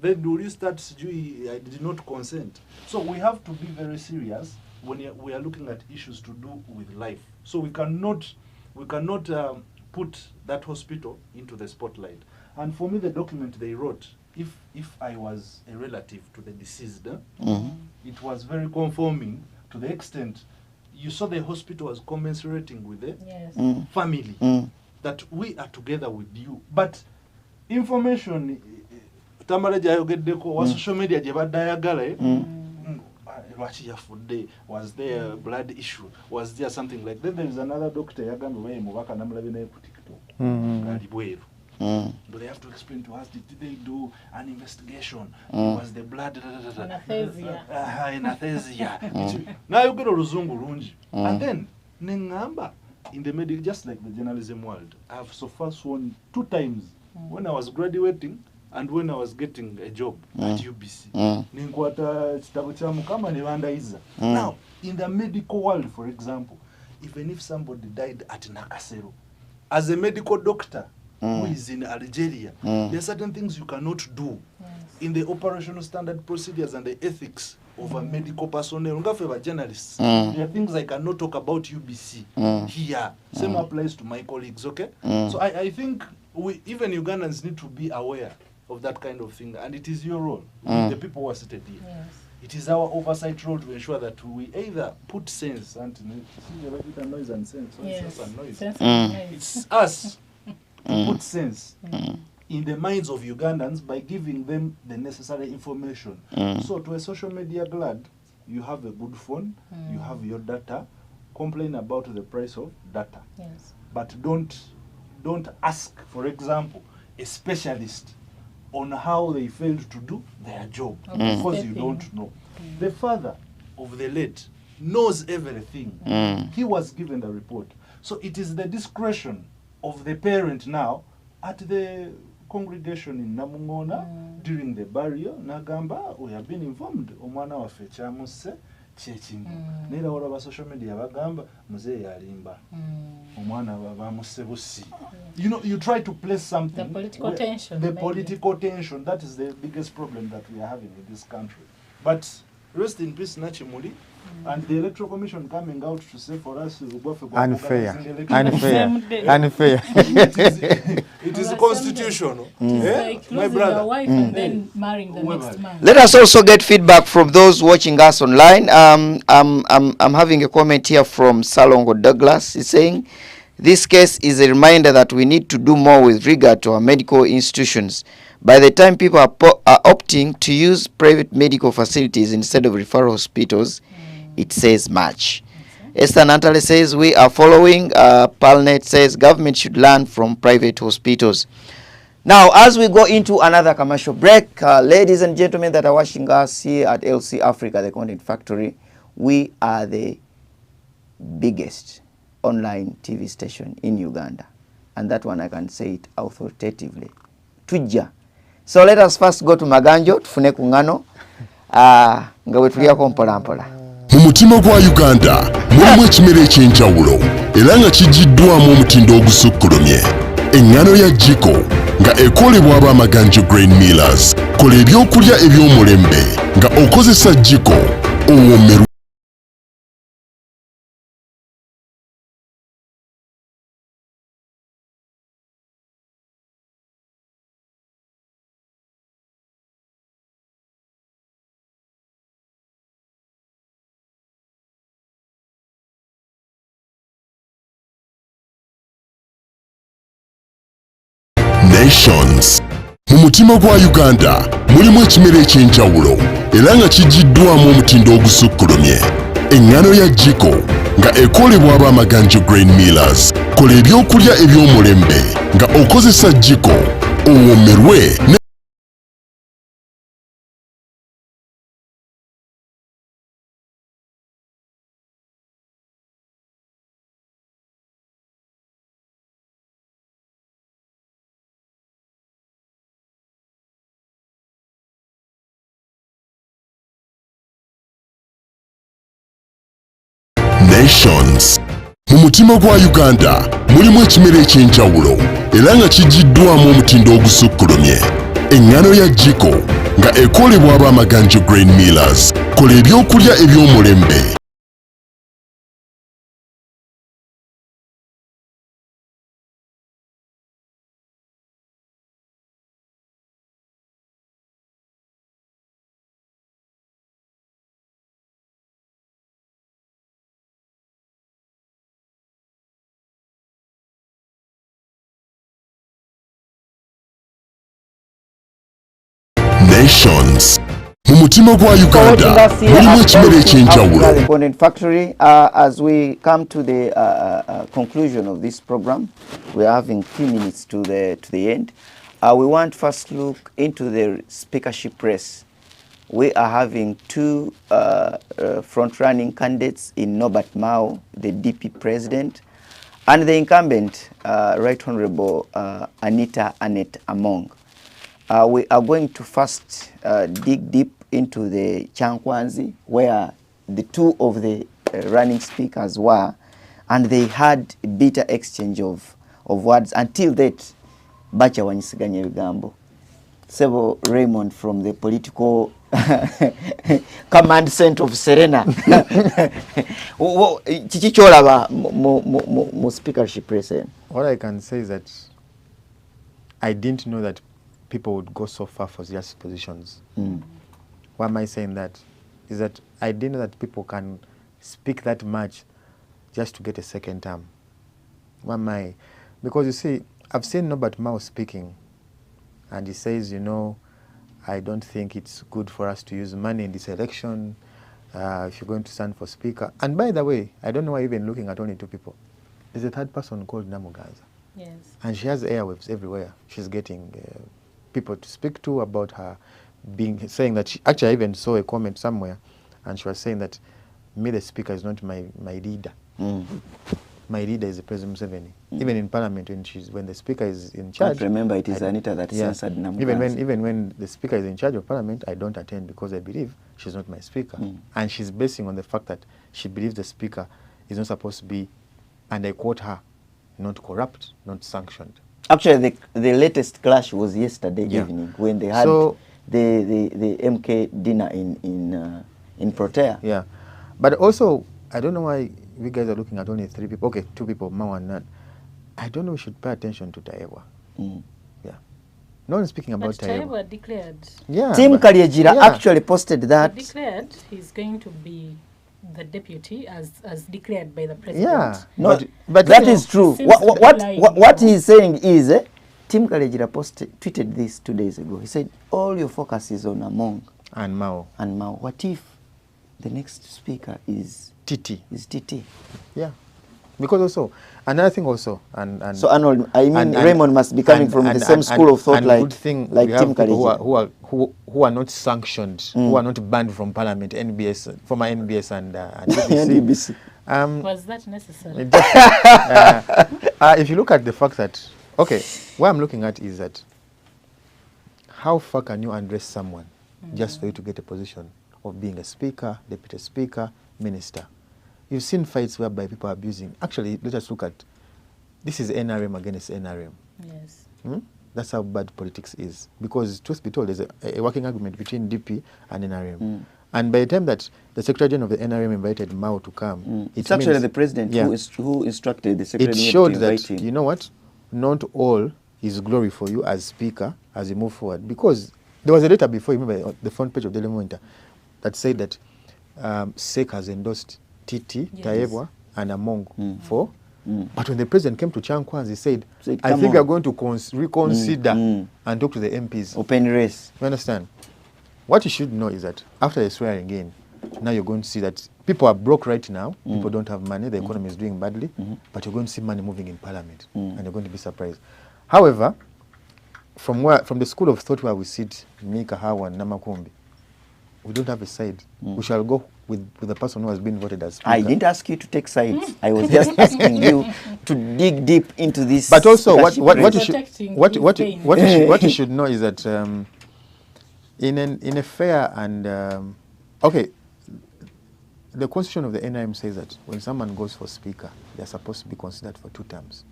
Then do you start I did not consent. So we have to be very serious when we are looking at issues to do with life. So we cannot put that hospital into the spotlight. And for me, the document they wrote, if I was a relative to the deceased, it was very conforming to the extent you saw the hospital was commensurating with the family, that we are together with you. But information Tamale jayogeddeko wa social media gye badayagala lwaki yafudde, was there blood issue, was there something like that. There is another doctor yagamba baye mubaka namulabe naye ku TikTok ali bweru. But they have to explain to us, did they do an investigation? Was the blood anesthesia? Now you get a oluzungu lungi. And then nengamba in the medical, just like the journalism world, I have so far sworn 2 times when I was graduating and when I was getting a job at UBC. Ninkwata kitabo kya Mukama ne bandayiza. Now, in the medical world, for example, even if somebody died at Nakasero, as a medical doctor who is in Algeria, there are certain things you cannot do in the operational standard procedures and the ethics of a medical personnel. Ngafe journalists. There are things I cannot talk about UBC here. Same applies to my colleagues, okay? So I think even Ugandans need to be aware of that kind of thing, and it is your role, the people who are seated here. It is our oversight role to ensure that we either put sense and noise and sense. Sense and noise. Sense and noise. It's us to put sense in the minds of Ugandans by giving them the necessary information. So to a social media glad, you have a good phone, you have your data, complain about the price of data. Yes. But don't ask, for example, a specialist on how they failed to do their job because you don't know. The father of the late knows everything. He was given the report. So it is the discretion of the parent now at the congregation in Namungona during the burial. Nagamba, we have been informed. Omwana wa fecha muse chechimu. Nera wala social media bagamba muze yalimba. Omwana baba muse busi. You know, you try to place something. The political tension. The maybe. political tension. That is the biggest problem that we are having in this country. But rest in peace, Nachimuli. And the Electoral Commission coming out to say for us Unfair. Unfair. It is constitutional. Like My losing brother. your wife and then marrying the next man. Let us also get feedback from those watching us online. I'm having a comment here from Salongo Douglas. He's saying, this case is a reminder that we need to do more with regard to our medical institutions. By the time people are opting to use private medical facilities instead of referral hospitals, it says much. Esther Natale says, we are following. Palnet says, government should learn from private hospitals. Now, as we go into another commercial break, ladies and gentlemen that are watching us here at LC Africa, the Content Factory, we are the biggest online TV station in Uganda. And that one I can say it authoritatively. Tujja. So let us first go to Maganjo, tufune kungano, nga wetuliako mpola mpola. Mu mutima gwa Uganda mulimu ekimera ekyenjawulo era nga kijiddwamu omutindo ogusukkulumye. Engano ya Jiko nga ekolebwa ab'Amaganjo Grain Millers. Kola ebyokulya eby'omulembe nga okozesa Jiko owomerwe. Nations. Mu mutima gwa Uganda mulimu ekimera ekyenjawulo era nga kijiddwamu omutindo ogusukkulumye. Engano ya Jiko nga ekolebwa ab'Amaganjo Grain Millers. Kola ebyokulya eby'omulembe nga okozesa Jiko owomerwe. Nations. Mu mutima gwa Uganda mulimu ekimera ekyenjawulo era nga kijiddwamu omutindo ogusukkulumye. Engano ya Jiko nga ekolebwa ab'Amaganjo Grain Millers. Kola ebyokulya eby'omulembe. Nations. Mu mutima gwa Uganda mulimu ekimera ekyenjawulo. The Content Factory. As we come to the conclusion of this program, we are having few minutes to the end. We want first look into the speakership race. We are having two front-running candidates in Norbert Mao, the DP president, and the incumbent, Right Honorable Anita Annette Among. We are going to first dig deep into the Chankwanzi, where the two of the running speakers were, and they had a bitter exchange of words. Until that, Bacha Wanyisiganya Bigambo. Sebo Raymond from the political command center of Serena. Chichicholaba mo speakership present. What I can say is that I didn't know that people would go so far for just positions. Why am I saying that? Is that I didn't know that people can speak that much just to get a second term. Why am I? Because you see, I've seen Norbert Mao speaking and he says, you know, I don't think it's good for us to use money in this election if you're going to stand for speaker. And by the way, I don't know why even looking at only 2 people. There's a third person called Namuganza. Yes. And she has airwaves everywhere. She's getting people to speak to about her saying that actually I even saw a comment somewhere, and she was saying that me, the speaker, is not my leader. My leader is the President Museveni. Even in Parliament, when the speaker is in charge. But remember, it is Anita that censored Namuganza. Even when the speaker is in charge of Parliament, I don't attend because I believe she's not my speaker. And she's basing on the fact that she believes the speaker is not supposed to be, and I quote her, not corrupt, not sanctioned. Actually, the latest clash was yesterday evening when they had the MK dinner in Protea. Yeah, but also I don't know why you guys are looking at only 3 people. Okay, 2 people, Mao and Nan. I don't know. We should pay attention to Tayewa. Yeah, no one speaking about Tayewa. Tayewa declared. Yeah, Tim Kalyejira actually posted that. He declared he's going to be the deputy as declared by the president. Yeah, No, but that so is true. seems to be lying. What he's saying is, Tim Kalyejira tweeted this 2 days ago. He said, all your focus is on Among and Mao. and Mao. What if the next speaker is TT. TT? Yeah, because also another thing also and So Arnold, Raymond must be coming from the same school of thought like good thing like we have Tim people Kalyejira. who are not sanctioned, who are not banned from Parliament, NBS, former NBS and NBC. Was that necessary? It just, if you look at the fact that, okay, what I'm looking at is that how far can you address someone just for you to get a position of being a speaker, deputy speaker, minister? You've seen fights whereby people are abusing. Actually, let us look at, this is NRM against NRM. Yes. That's how bad politics is. Because, truth be told, there's a working agreement between DP and NRM. And by the time that the Secretary General of the NRM invited Mao to come, It's actually the president who instructed the Secretary it General showed to that, invite him. you know what, not all is glory for you as speaker as you move forward. Because there was a letter before, you remember, on the front page of Daily Monitor, that said that SEC has endorsed TT, Tayewa, and Among for. But when the president came to Chankwanzi, he said, I think we are going to reconsider and talk to the MPs. Open race. You understand? What you should know is that after the swearing in, now you're going to see that people are broke right now. People don't have money. The economy is doing badly. But you're going to see money moving in Parliament. And you're going to be surprised. However, from the school of thought where we sit, me, Kahawa, and Namakumbi, we don't have a side. We shall go with the person who has been voted as speaker. I didn't ask you to take sides. I was just asking you to dig deep into this. But also, what you should know is that in a fair and okay, the constitution of the NRM says that when someone goes for speaker, they're supposed to be considered for 2 terms.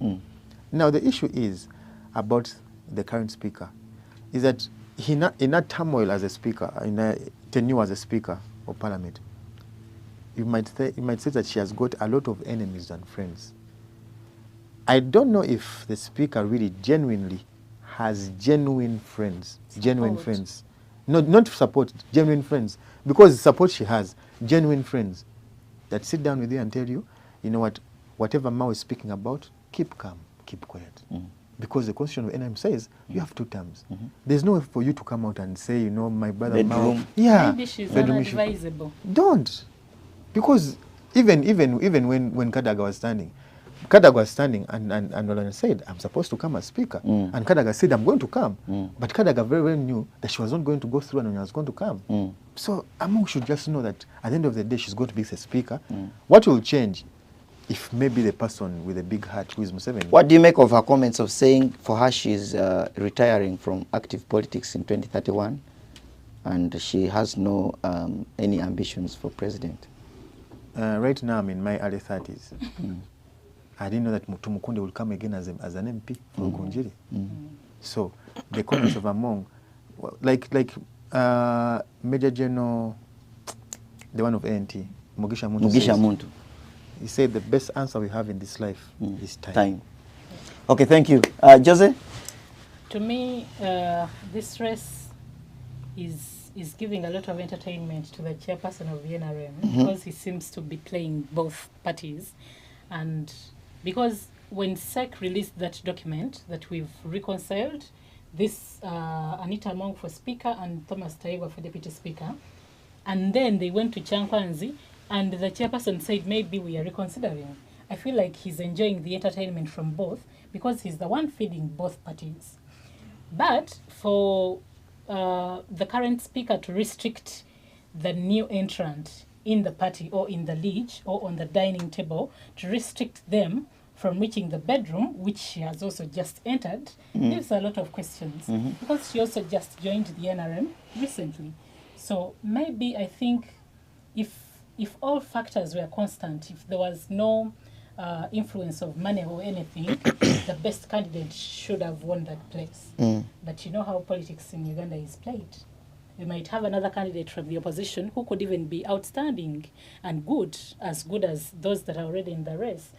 Now the issue is about the current speaker, is that in that turmoil as a speaker, in a tenure as a speaker of Parliament, you might say that she has got a lot of enemies than friends. I don't know if the speaker really genuinely has genuine friends, not support, genuine friends, because the support she has, genuine friends that sit down with you and tell you, you know what, whatever Mao is speaking about, keep calm, keep quiet. Because the constitution of NRM says you have 2 terms. There's no way for you to come out and say, you know, my brother Mao. Yeah, maybe she's unadvisable. Don't. Because even when Kadaga was standing and Olana said, I'm supposed to come as speaker. And Kadaga said, I'm going to come. But Kadaga very well knew that she was not going to go through and Olana was going to come. So Among should just know that at the end of the day, she's going to be the speaker. What will change if maybe the person with a big heart who is Museveni? What do you make of her comments of saying for her she's retiring from active politics in 2031 and she has no any ambitions for president? Right now I'm in my early 30s. I didn't know that Tumukunde will come again as an MP for Ugunjiri. So the comments of Among, like Major General, the one of ANT, Mugisha Muntu. He said the best answer we have in this life is time. Okay, thank you. Jose? To me, this race is giving a lot of entertainment to the chairperson of the NRM because he seems to be playing both parties. And because when SEC released that document that we've reconciled, this Anita Among for Speaker and Thomas Taiwa for Deputy Speaker. And then they went to Chankwanzi, and the chairperson said, maybe we are reconsidering. I feel like he's enjoying the entertainment from both because he's the one feeding both parties. But for the current speaker to restrict the new entrant in the party or in the liege or on the dining table, to restrict them from reaching the bedroom, which she has also just entered, leaves a lot of questions. Because she also just joined the NRM recently. So maybe I think if all factors were constant, if there was no influence of money or anything, the best candidate should have won that place. But you know how politics in Uganda is played. We might have another candidate from the opposition who could even be outstanding and good as those that are already in the race.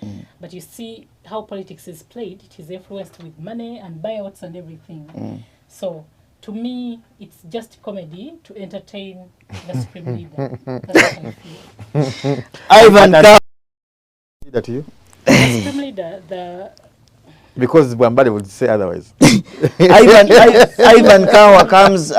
But you see how politics is played. It is influenced with money and buyouts and everything. So to me, it's just comedy to entertain the Supreme Leader. That's what I feel. Ivan Kawa. That to you? The Supreme Leader, the Because Bwambale would say otherwise. Ivan Kawa comes, is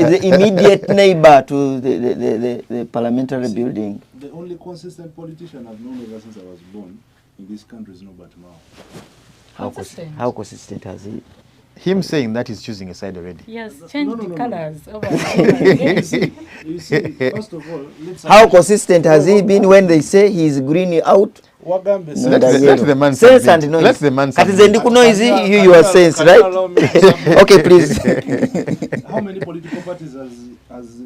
the immediate neighbor to the parliamentary building. The only consistent politician I've known ever since I was born in this country is Norbert Mao. How consistent has he? Him saying that he's choosing a side already. Yes, change the colors over and over again. You see, first of all, How consistent has he been when they say he's green out? Wagambe No, Let that's the man sense submit. and noise. Let the man Kati submit. zendiku noise, you are sense, right? Okay, please. How many political parties has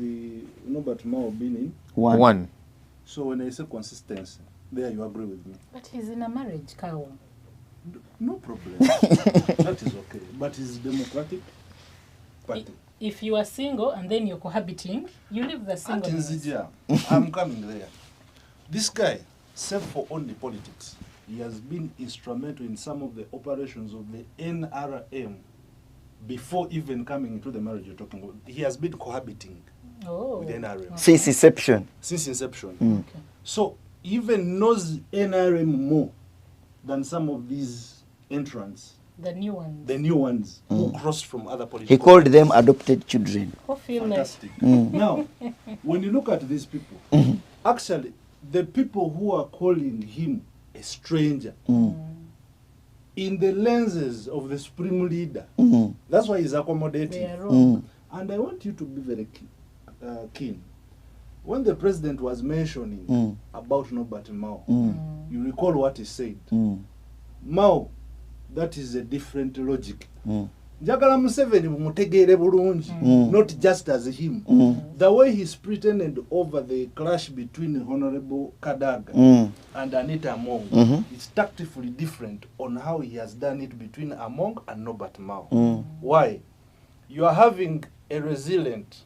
Norbert Mao been in? One. So when I say consistency, there you agree with me. But he's in a marriage, Kawa. No problem. That is okay. But it's democratic party. If you are single and then you're cohabiting, you leave the single. I'm coming there. This guy, save for only politics, he has been instrumental in some of the operations of the NRM before even coming into the marriage you're talking about. He has been cohabiting with the NRM. Since inception. Since inception. Okay. So even knows NRM more than some of these entrants. The new ones who crossed from other political He called them adopted children. Fantastic. Now, when you look at these people, actually, the people who are calling him a stranger, in the lenses of the Supreme Leader, that's why he's accommodating. They are wrong. And I want you to be very keen. When the president was mentioning about Norbert Mao, you recall what he said. Mao, that is a different logic. Njagala Museveni bumutegeere bulungi, not just as him. The way he's pretended over the clash between Honorable Kadaga and Anita Among is tactfully different on how he has done it between Among and Norbert Mao. Why? You are having a resilient,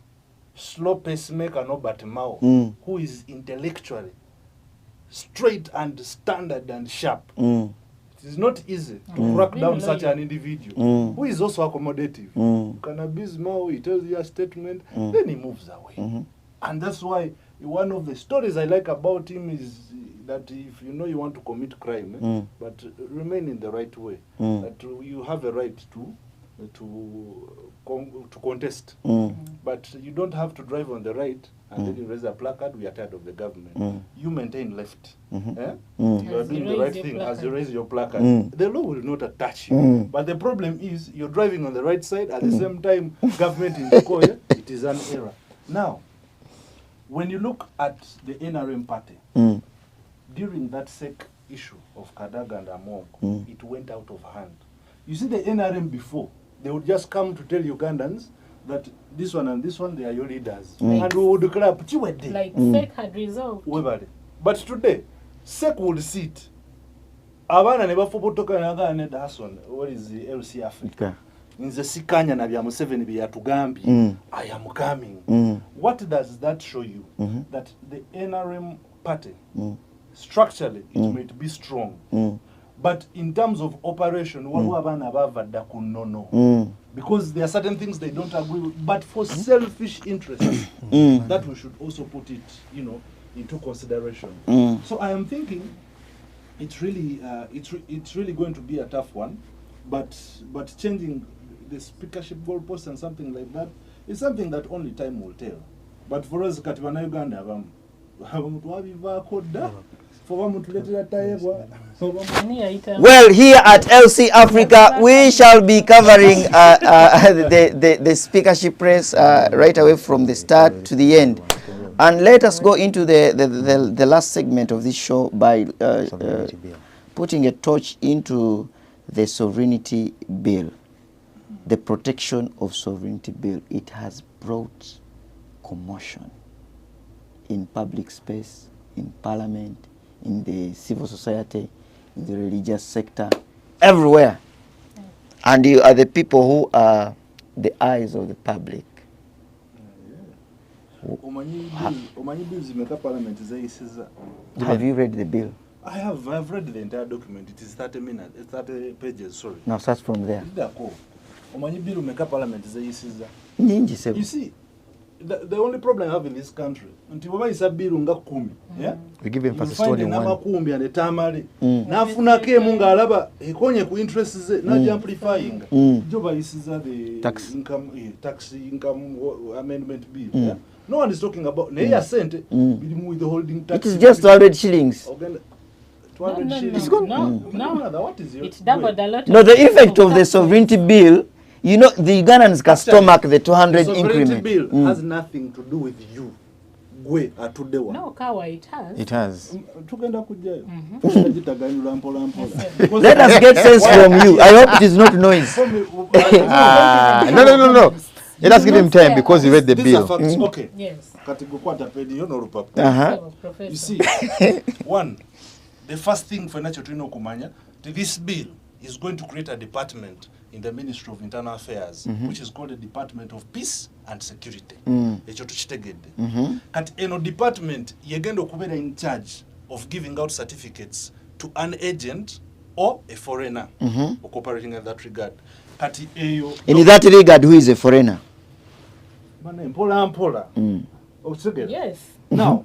slow pacemaker Norbert Mao, who is intellectually straight and standard and sharp. It is not easy to crack down such an individual who is also accommodative. You can abuse Mao, he tells you a statement, then he moves away. And that's why one of the stories I like about him is that if you know you want to commit crime, but remain in the right way, that you have a right to contest, but you don't have to drive on the right and then you raise a placard, we are tired of the government. You maintain left. You are doing the right thing as you raise your placard. The law will not attach you. But the problem is you're driving on the right side at the same time government in the corner. It is an error. Now, when you look at the NRM party, during that SEC issue of Kadaga and Among, it went out of hand. You see the NRM before, they would just come to tell Ugandans that this one and this one, they are your leaders. And we would clap. Like SEC had resolved. But today, SEC would sit. Abana ne bafobotoka naga ne Dason, what is the LC Africa? In the Sikanya na bya Museveni bya tugambi, I am coming. What does that show you? That the NRM party, structurally, it might be strong. But in terms of operation, because there are certain things they don't agree with, but for selfish interests, that we should also put it, into consideration. So I am thinking it's really going to be a tough one, but changing the speakership goalpost and something like that is something that only time will tell. But for us, kati bana Uganda abamu twabivaako dda foba mutuletera tayebwa. Well, here at LC Africa, we shall be covering the speakership race right away from the start to the end. And let us go into the last segment of this show by putting a torch into the sovereignty bill, the protection of sovereignty bill. It has brought commotion in public space, in parliament, in the civil society, in the religious sector, everywhere. And you are the people who are the eyes of the public. Have you read the bill? I've read the entire document. It is 30 minutes, 30 pages, sorry. Now start from there. You see, the only problem I have in this country, We give emphasis to only one. Tax income amendment bill. Yeah? No one is talking about with the holding tax. It is just 200 shillings. 200 shillings. No. What is It's doubled a lot. No, the effect of the sovereignty bill, you know, the Ugandans can stomach the 200 the increment. sovereignty bill has nothing to do with you. No, Kawa, it has. It has. Let us get sense from you. I hope it is not noise. No. Let us give him time because he read the These are bill. facts. Okay. Yes. You see, one, the first thing for Nacho Trino Kumanya, this bill is going to create a department in the Ministry of Internal Affairs, which is called the Department of Peace and Security. Kat eno department yegendo kubera in charge of giving out certificates to an agent or a foreigner cooperating in that regard. Kati eyo In that regard, who is a foreigner? Yes. Now,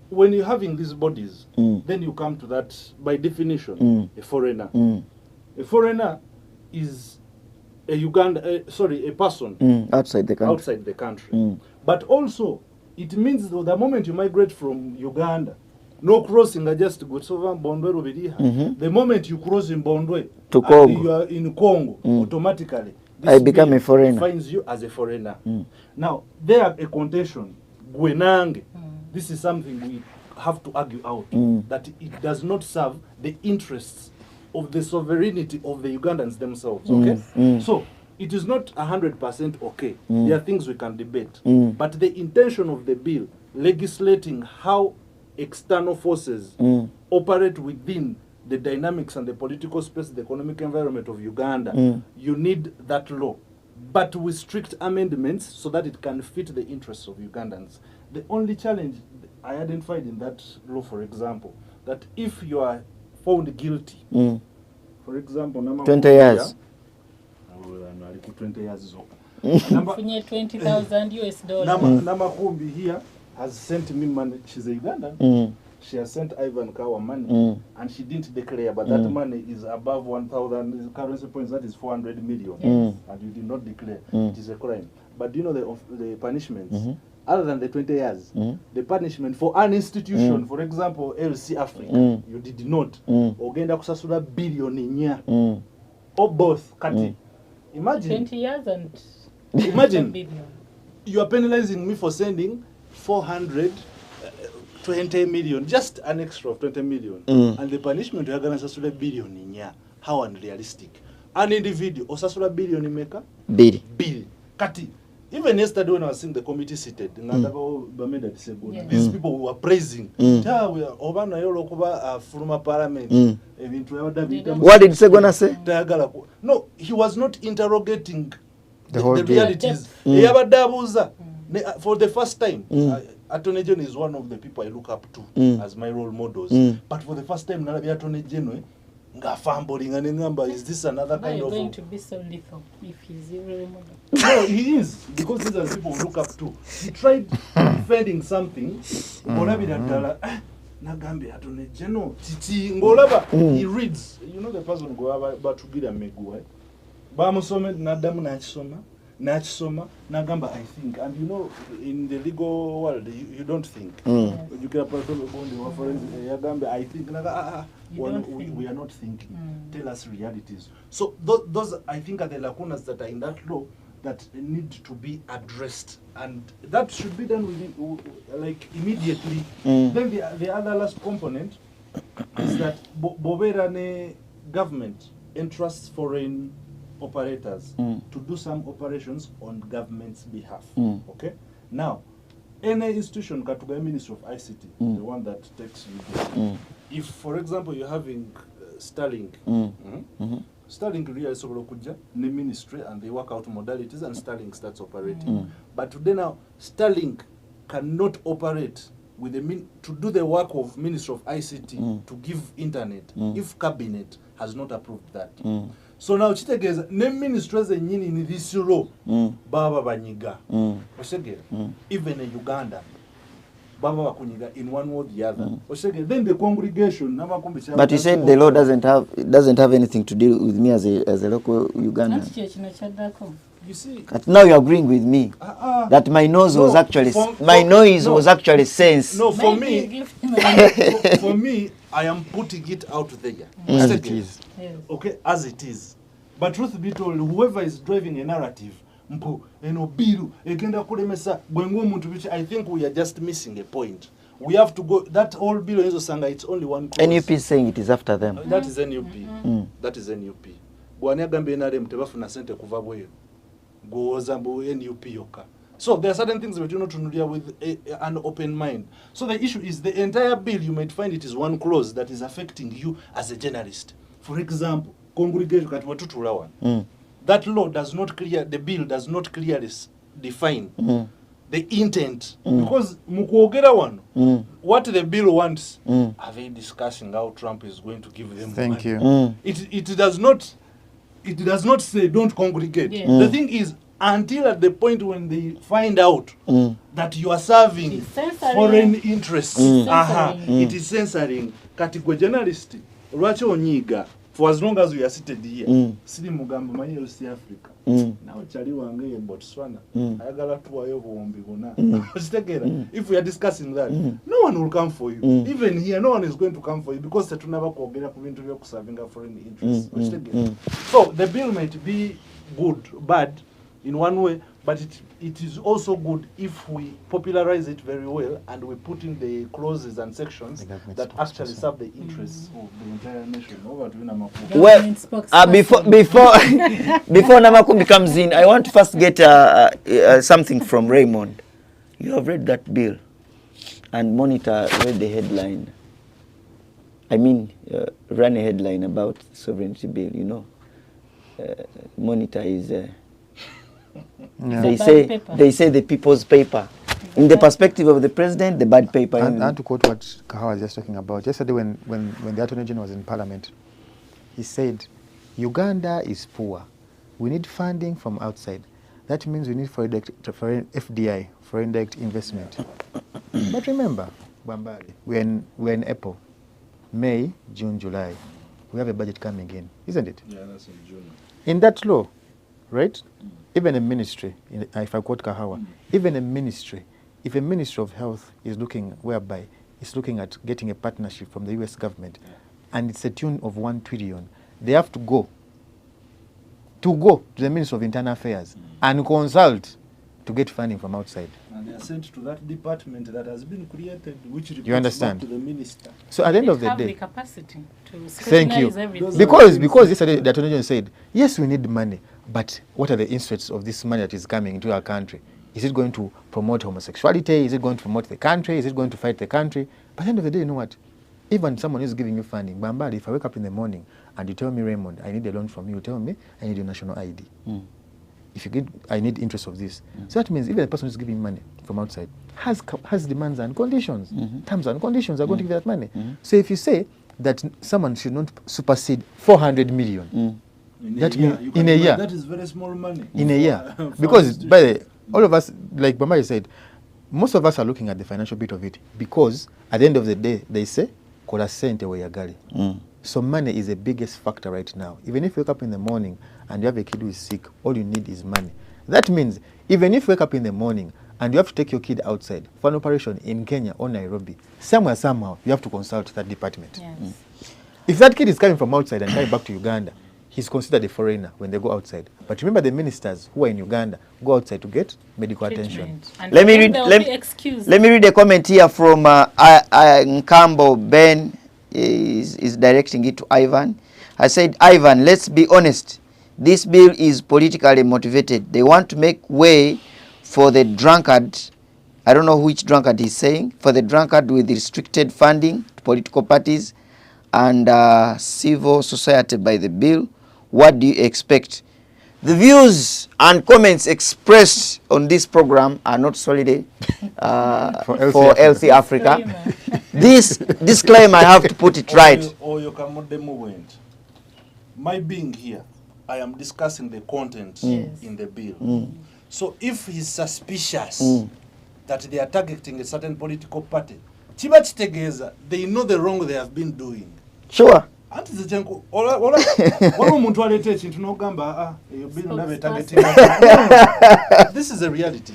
when you're having these bodies, then you come to that, by definition, a foreigner. A foreigner is a person Outside the country. outside the country. But also, it means that the moment you migrate from Uganda, no crossing, just go over Bondwe Rubiriha. The moment you cross in Bondwe To and Congo. you are in Congo, automatically I become bill a foreigner. Defines you as a foreigner. Now, there are a contention. Gwenange. This is something we have to argue out, that it does not serve the interests of the sovereignty of the Ugandans themselves. Okay, so it is not 100% okay. There are things we can debate, but the intention of the bill legislating how external forces operate within the dynamics and the political space, the economic environment of Uganda, you need that law, but with strict amendments so that it can fit the interests of Ugandans. The only challenge I identified in that law, for example, that if you are found guilty, for example, 20 years. 20 years is over. $20,000 US. Namakumbi here has sent me money. She's a Ugandan. She has sent Ivan Kawa money, and she didn't declare, but that money is above 1,000 currency points. That is 400 million, and you did not declare. It is a crime. But do you know the punishments? Other than the 20 years, the punishment for an institution, for example, LC Africa, you did not. Ogenda kusasula billion nya, or both. Kati, imagine 20 years and imagine billion. you are penalizing me for sending 420 million, just an extra of 20 million, and the punishment you are gonna sasula billion nya. How unrealistic! An individual or sasula billion maker Bill. Kati. Even yesterday when I was seeing the committee seated, these people were praising. Parliament. What did Segona say? No, he was not interrogating the whole bill. realities. For the first time, Attorney General is one of the people I look up to as my role models. But for the first time, Attorney General, is this another Now kind you're of... going to be so lethal if he's your role model. No, he is, because these are the people we look up to. He tried defending something, Attorney General, he reads, you know the person go Batugira Megu, bamusome naddamu n'akisoma n'agamba I think, and you know in the legal world you don't think. You get a person yagamba I think we are not thinking. Tell us realities. So those I think are the lacunas that are in that law that need to be addressed, and that should be done like immediately. Then the other last component is that Boberane government entrusts foreign operators to do some operations on government's behalf. Okay? Now, any institution, Katuga Ministry of ICT, the one that takes you, if, for example, you're having Starlink, Starlink really is kuja the ministry and they work out modalities and Starlink starts operating. But today now, Starlink cannot operate with to do the work of Ministry of ICT to give internet if cabinet has not approved that. So now chitegeza ne ministries enyini in this law baba banyiga osegera even in Uganda baba bakunyiga in one or the other osegera then the congregation namakumbi. But you said the law doesn't have anything to do with me as a local Ugandan. You see, now you're agreeing with me that my nose was actually was actually sense. No, for me, for me, I am putting it out there as it is. Yes. Okay, as it is. But truth be told, whoever is driving a narrative, biru egenda kulemesa gwengo muntu which I think we are just missing a point. We have to go that whole bill in Sanga, it's only one clause. NUP is saying it is after them. That is NUP. That is NUP. Bwani agambe NRM tebafuna sente kuva bweyo. NUP yoka. So there are certain things that you know to with an open mind. So the issue is the entire bill, you might find it is one clause that is affecting you as a journalist. For example, congregation that law does not the bill does not clearly define the intent. Because mukuogera one, what the bill wants, are they discussing how Trump is going to give them money? Thank you. It does not say don't congregate. Yeah. The thing is, until at the point when they find out that you are serving foreign interests, it is censoring. Katigwe journalist, Racho Onyiga, for as long as we are seated here, Sidi Mugambo Mani East Africa. Now Chali Wange in Botswana. Ayagala tuwa yo buombi bona. If we are discussing that, no one will come for you. Even here, no one is going to come for you because they never kuogera kubintu byo kuservinga foreign interests. So the bill might be good, bad in one way, but it is also good if we popularize it very well and we put in the clauses and sections that actually serve the interests of the entire nation. Over to Namakumbi. Well, before Namakumbi comes in, I want to first get something from Raymond. You have read that bill, and Monitor read the headline. I mean, ran a headline about sovereignty bill. You know, Monitor is. They say the people's paper. In the perspective of the president, the bad paper. And to quote what Kahawa was just talking about, yesterday when the Attorney General was in Parliament, he said, Uganda is poor. We need funding from outside. That means we need foreign FDI, foreign direct investment. But remember, Bambari, we're in April, May, June, July. We have a budget coming in, isn't it? Yeah, that's in June. In that law, right? Even a ministry, if I quote Kahawa, even a ministry, if a Ministry of Health is looking at getting a partnership from the US government, and it's a tune of 1 trillion, they have to go to the Ministry of Internal Affairs and consult to get funding from outside. And they are sent to that department that has been created, which reports you understand? back to the minister. So at the end of the day, the capacity to thank you. Everything. Because yesterday the Attorney General said, yes, we need money, but what are the interests of this money that is coming into our country? Is it going to promote homosexuality? Is it going to promote the country? Is it going to fight the country? But at the end of the day, you know what? Even someone is giving you funding. Bambari, if I wake up in the morning and you tell me, Raymond, I need a loan from you, tell me, I need your national ID. If you get, I need interest of this. So that means even the person who's giving money from outside has demands and conditions. Terms and conditions are going to give that money. So if you say that someone should not supersede 400 million, that means in a year. That is very small money. In a year. Because by the all of us, like Bambari said, most of us are looking at the financial bit of it because at the end of the day, they say, kola sente we yagali. So money is the biggest factor right now. Even if you wake up in the morning and you have a kid who is sick, all you need is money. That means even if you wake up in the morning and you have to take your kid outside for an operation in Kenya or Nairobi, somewhere, somehow, you have to consult that department. Yes. If that kid is coming from outside and coming back to Uganda, he's considered a foreigner when they go outside. But remember, the ministers who are in Uganda go outside to get medical attention. Treatment. And Let me then read. they'll Let, be excused. let me read a comment here from Nkambo Ben. Is directing it to Ivan. I said, Ivan, let's be honest. This bill is politically motivated. They want to make way for the drunkard. I don't know which drunkard he's saying. For the drunkard with restricted funding to political parties and civil society by the bill. What do you expect? The views and comments expressed on this program are not solely for LC Africa. This disclaimer, I have to put it right. My being here, I am discussing the content in the bill. So if he's suspicious that they are targeting a certain political party, chiba chitegeza, they know the wrong they have been doing. Sure. Anti zichenko, wala muntu alete chintu no gamba you bill nabe targeting. This is a reality.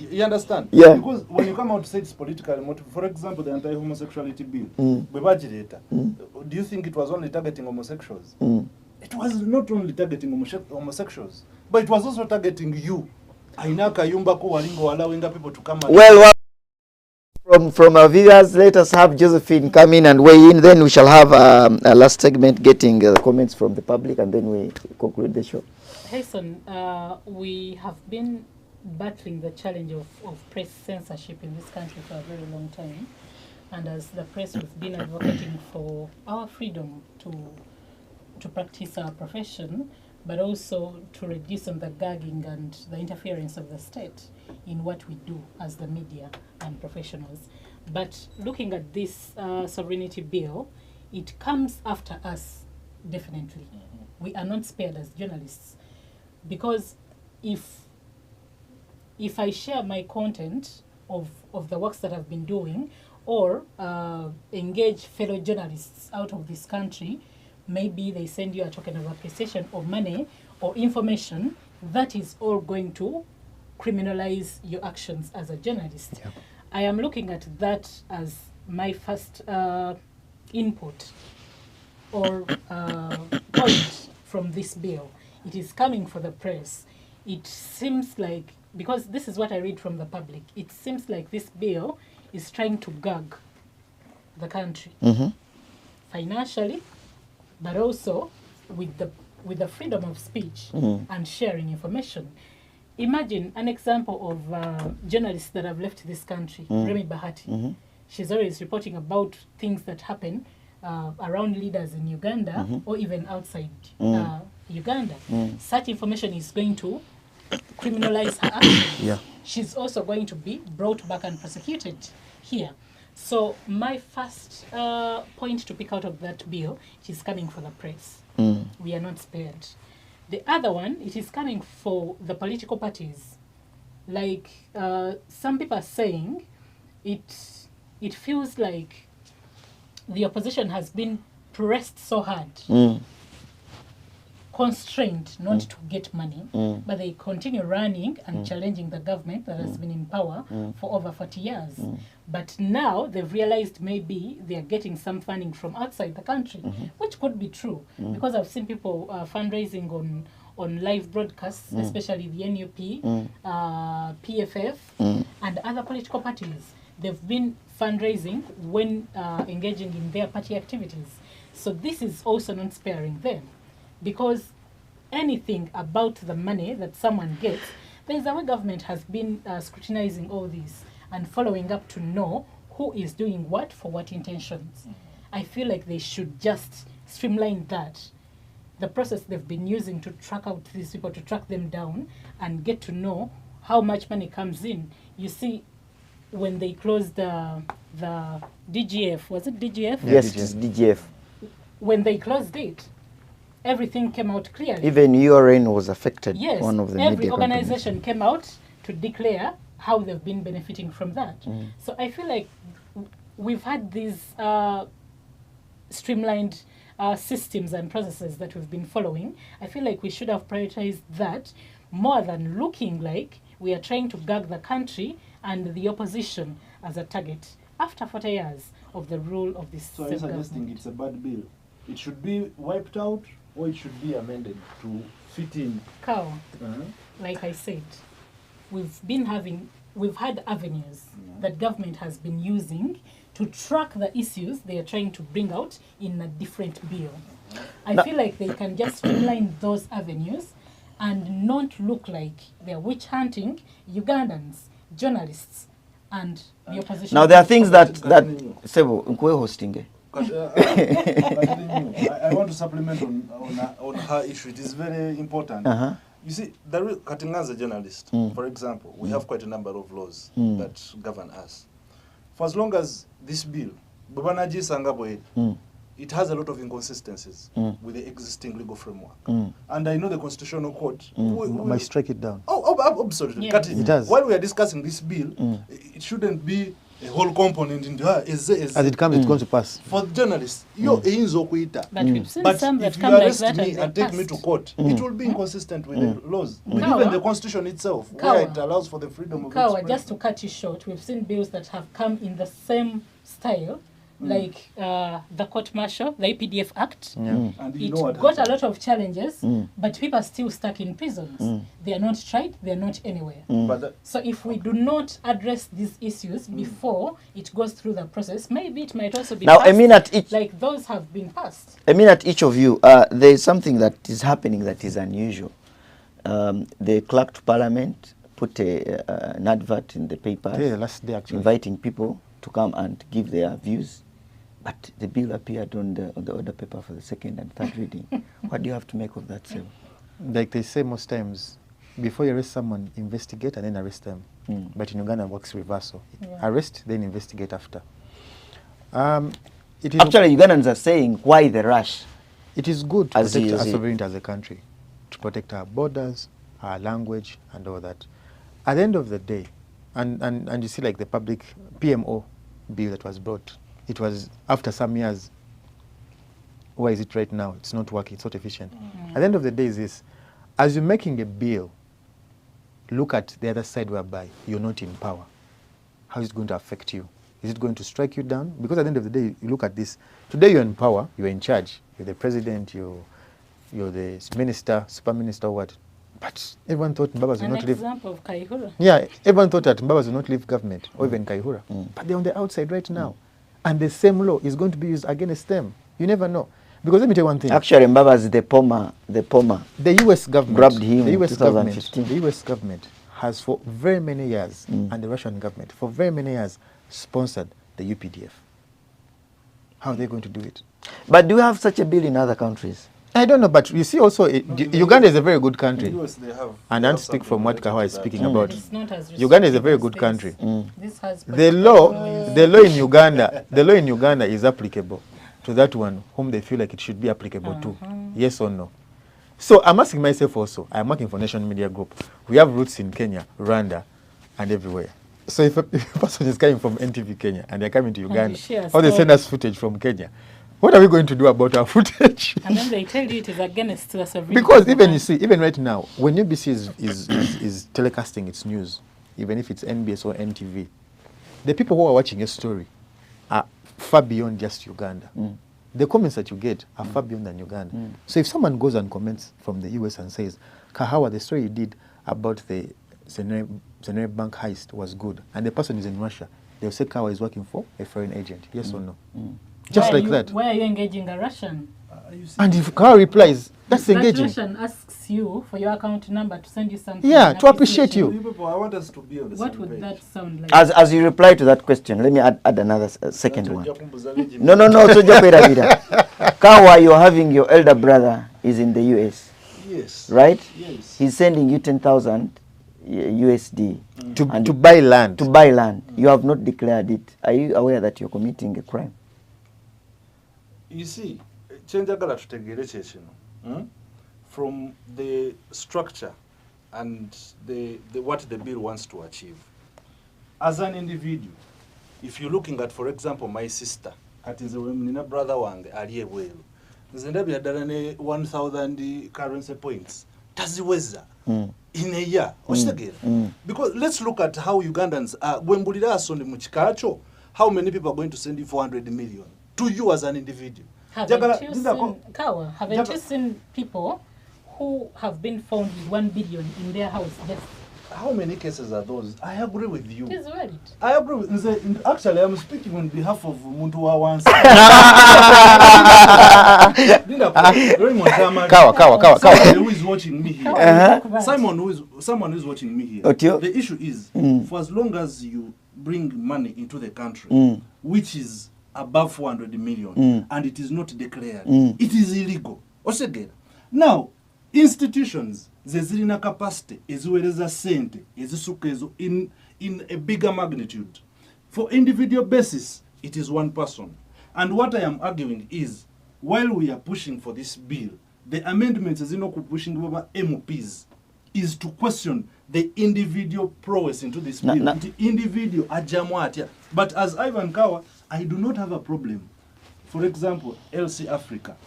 You understand? Yeah. Because when you come out to say it's politically motivated, for example, the anti-homosexuality bill, do you think it was only targeting homosexuals? It was not only targeting homosexuals, but it was also targeting you. Aina Kayumba ko walingo allowing people to come. Well, from our viewers, let us have Josephine come in and weigh in. Then we shall have a last segment getting comments from the public, and then we conclude the show. Hayson, we have been battling the challenge of press censorship in this country for a very long time. And as the press, we've been advocating for our freedom to practice our profession, but also to reduce on the gagging and the interference of the state in what we do as the media and professionals. But looking at this sovereignty bill, it comes after us, definitely. We are not spared as journalists, because if I share my content of the works that I've been doing, or engage fellow journalists out of this country, maybe they send you a token of appreciation or money or information, that is all going to criminalize your actions as a journalist. Yep. I am looking at that as my first input or point from this bill. It is coming for the press. It seems like, because this is what I read from the public, it seems like this bill is trying to gag the country financially, but also with the freedom of speech and sharing information. Imagine an example of journalists that have left this country, Remy Bahati. She's always reporting about things that happen around leaders in Uganda or even outside Uganda. Such information is going to criminalize her action. Yeah. She's also going to be brought back and prosecuted here. So my first point to pick out of that bill, it is coming for the press. We are not spared. The other one, it is coming for the political parties. Like some people are saying, it feels like the opposition has been pressed so hard, constrained not to get money, but they continue running and challenging the government that has been in power for over 40 years. But now they've realized maybe they're getting some funding from outside the country, which could be true, because I've seen people fundraising on live broadcasts, especially the NUP, PFF, and other political parties. They've been fundraising when engaging in their party activities. So this is also not sparing them, because anything about the money that someone gets, there's a way government has been scrutinizing all this and following up to know who is doing what for what intentions. I feel like they should just streamline that. The process they've been using to track out these people, to track them down and get to know how much money comes in. You see, when they closed the DGF, was it DGF? Yes, it's DGF. When they closed it, everything came out clearly. Even URN was affected. Yes, one of the every organization came out to declare how they've been benefiting from that. So I feel like we've had these streamlined systems and processes that we've been following, I feel like we should have prioritized that more than looking like we are trying to gag the country and the opposition as a target after 40 years of the rule of this So are you suggesting it's a bad bill? It should be wiped out, or it should be amended to fit in? Cow, like I said, we've had avenues that government has been using to track the issues they are trying to bring out in a different bill. I feel like they can just streamline those avenues and not look like they're witch hunting Ugandans, journalists, and the opposition. Now there are things that Sebo nkwe hosting. But, I want to supplement on her issue. It is very important. You see, cutting as a journalist, for example, we have quite a number of laws that govern us. For as long as this bill, Babanaji Sangaboy, it has a lot of inconsistencies with the existing legal framework. And I know the Constitutional Court might strike it down. Absolutely. Yeah. It does. While we are discussing this bill, it shouldn't be a whole component into her. As it comes, it's going to pass. For the journalists, you're kuita. But we've seen But some that if you come like arrest that me and and they take me to passed. court, it will be inconsistent with the laws, with Kawa. even the Constitution itself, Kawa. where it allows for the freedom of Kawa, expression. just to cut you short, we've seen bills that have come in the same style, like the Court Martial, the APDF Act. And you It know what got a happened. lot of challenges, but people are still stuck in prisons. They are not tried, they are not anywhere. But the- So if we do not address these issues before it goes through the process, maybe it might also be Now, passed, I mean at each like those have been passed. I mean, at each of you, there is something that is happening that is unusual. The clerk to parliament put an advert in the papers Yeah, last day actually. inviting people to come and give their views. But the bill appeared on the order paper for the second and third reading. What do you have to make of that, sir? Like they say most times, before you arrest someone, investigate and then arrest them. But in Uganda, it works reversal. Yeah. Arrest, then investigate after. It is Actually, Ugandans are saying, why the rush? It is good to As protect you our see. sovereignty as a country, to protect our borders, our language, and all that. At the end of the day, and you see like the public PMO bill that was brought, it was after some years. Where is it right now? It's not working, it's not efficient. At the end of the day is this, as you're making a bill, look at the other side whereby you're not in power. How is it going to affect you? Is it going to strike you down? Because at the end of the day, you look at this. Today you're in power, you're in charge, you're the president, you're the minister, super minister, what? But everyone thought Mbabas would An not leave. example of Kaihura. Yeah, everyone thought that Mbabas would not leave government, or even Kaihura. But they're on the outside right now. And the same law is going to be used against them. You never know. Because let me tell you one thing. Actually, Mbabazi, the Poma, The U.S. government, grabbed him the in US government, 2015. the U.S. government has for very many years, and the Russian government for very many years sponsored the UPDF. How are they going to do it? But do we have such a bill in other countries? I don't know, but you see also, Uganda is a very good country. In the US, they have, And they I have speak something from what related Kawa to is that. speaking about. It's not as Uganda is a very restrictive good as this. country. This has The law in Uganda is applicable to that one whom they feel like it should be applicable to. Yes or no? So I'm asking myself also, I'm working for Nation Media Group. We have roots in Kenya, Rwanda, and everywhere. So if a person is coming from NTV Kenya and they're coming to Uganda, share or they send stories. us footage from Kenya, what are we going to do about our footage? And then they tell you it is against the sovereignty. Because of the even you country. see, even right now, when UBC is telecasting its news, even if it's NBS or NTV, the people who are watching a story are far beyond just Uganda. The comments that you get are far beyond than Uganda. So if someone goes and comments from the US and says, Kahawa, the story you did about the Zenere Bank heist was good, and the person is in Russia, they'll say Kahawa is working for a foreign agent. Yes or no? Just Why are like that. Why are you engaging a Russian? You see, And if Kahawa replies, that's That engaging. Russian asks you for your account number to send you something. Yeah, an to appreciate appreciation. you. people, I want us to be on the What same would page. that sound like? As you reply to that question, let me add another second one. No. No, so Kawa, you're having your elder brother is in the US, Yes. right? Yes. He's sending you 10,000 USD To buy land. to buy land. You have not declared it. Are you aware that you're committing a crime? You see, chenjagala tutegere kye kino, from the structure and the what the bill wants to achieve. As an individual, if you're looking at, for example, my sister kati nze nina brother wange ali ebweru nze ndabira ddala ne 1000 currency points taziweza in a year okitegeera because let's look at how Ugandans bwe mbulira aso ndi mu kikaacho how many people are going to send you 400 million to you as an individual. Haven't you seen people who have been found with 1 billion in their house? How many cases are those? I agree with you. It is right. I agree with actually I'm speaking on behalf of Muntu wa Wansi. Kawa. Who is watching me here? Someone who is watching me here. The issue is for as long as you bring money into the country which is above 400 million and it is not declared, it is illegal. Now, institutions zezirina capacity eziwereza sente ezisuka ezo in a bigger magnitude. For individual basis, it is one person. And what I am arguing is, while we are pushing for this bill, the amendments pushing over MPs is to question the individual prowess into this bill. The individual ajamwatia. But as Ivan Kawa, I do not have a problem. For example, LC Africa,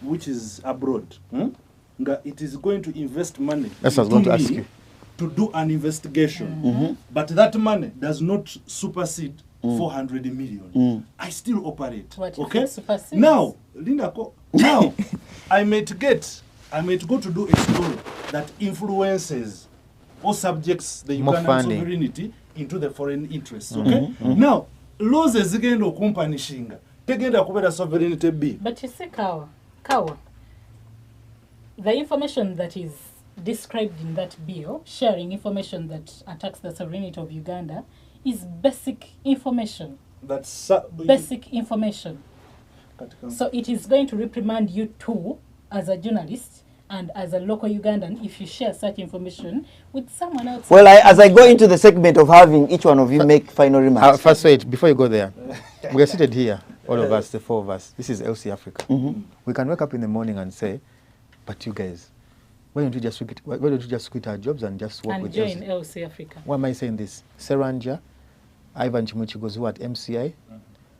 which is abroad. It is going to invest money to do an investigation. But that money does not supersede 400 million. I still operate. Okay? Now, Linda, I might go to do a story that influences or subjects the Ugandan sovereignty into the foreign interests. Okay? Now, laws is again to company shinga. Tegenda kubera sovereignty bill. But you see, Kawa. The information that is described in that bill, sharing information that attacks the sovereignty of Uganda, is basic information. That's basic information. So it is going to reprimand you too, as a journalist and as a local Ugandan, if you share such information with someone else. Well, as I go into the segment of having each one of you make final remarks. First, wait, before you go there, we are seated here, all of us, the 4 of us. This is LC Africa. We can wake up in the morning and say, but you guys, why don't you just quit our jobs and just work with join LC Africa? Why am I saying this? Seranja, Ivan Chimuchigozu, who at MCI,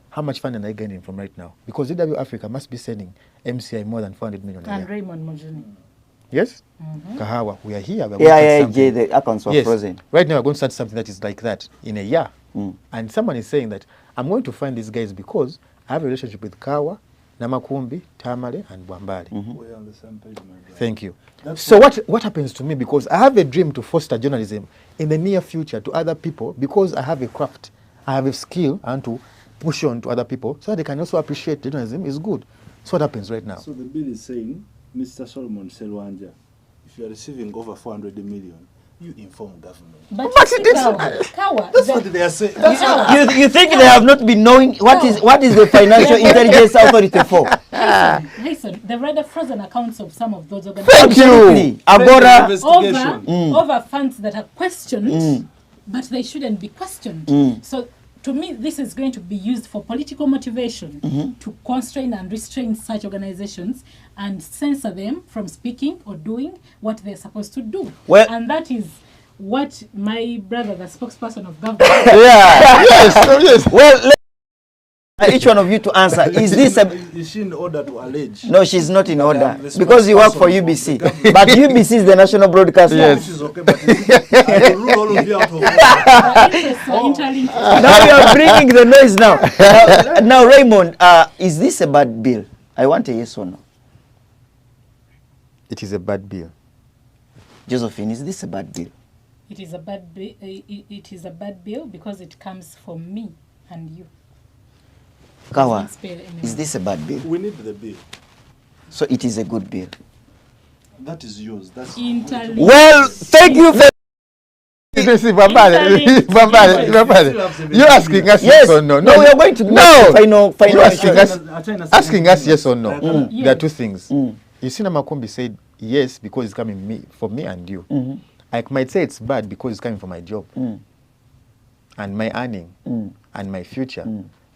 how much funding are they getting from right now? Because DW Africa must be sending MCI more than 400 million a year. And Raymond Mojuni. Yes? Kahawa, we are here. The accounts were frozen. Right now we're going to start something that is like that in a year. And someone is saying that, I'm going to find these guys because I have a relationship with Kawa, Namakumbi, Tamale, and Bwambali. We're on the same page, my brother. Thank you. So what happens to me, because I have a dream to foster journalism in the near future to other people, because I have a craft, I have a skill, and to push on to other people so that they can also appreciate journalism is good. So what happens right now? So the bill is saying, Mr. Solomon Selwanja, if you are receiving over 400 million, you inform government. But Kawa, that's what they are saying. You think they have not been knowing what is the Financial Intelligence Authority for? Listen, they've read the frozen accounts of some of those organizations. Thank you. Agora over funds that are questioned, but they shouldn't be questioned. So to me, this is going to be used for political motivation to constrain and restrain such organizations and censor them from speaking or doing what they're supposed to do. Well, and that is what my brother, the spokesperson of government... yes. Well, each one of you to answer. Is this Is she in order to allege? No, she's not in order. Because you work for UBC. But UBC is the national broadcaster. Yes. Which is okay, but I will rule all of you out of Now you are bringing the noise now. Now, Raymond, is this a bad bill? I want a yes or no. It is a bad bill. Josephine, is this a bad bill? It is a bad bill. It is a bad bill because it comes from me and you. Kawa, is this a bad bill? We need the bill. So it is a good bill. That is yours. That's well, thank you for... You're asking us yes or no? No, we are going to final asking us yes or no. There are two things. You see, Namakumbi said yes because it's coming for me and you. I might say it's bad because it's coming from my job and my earning and my future.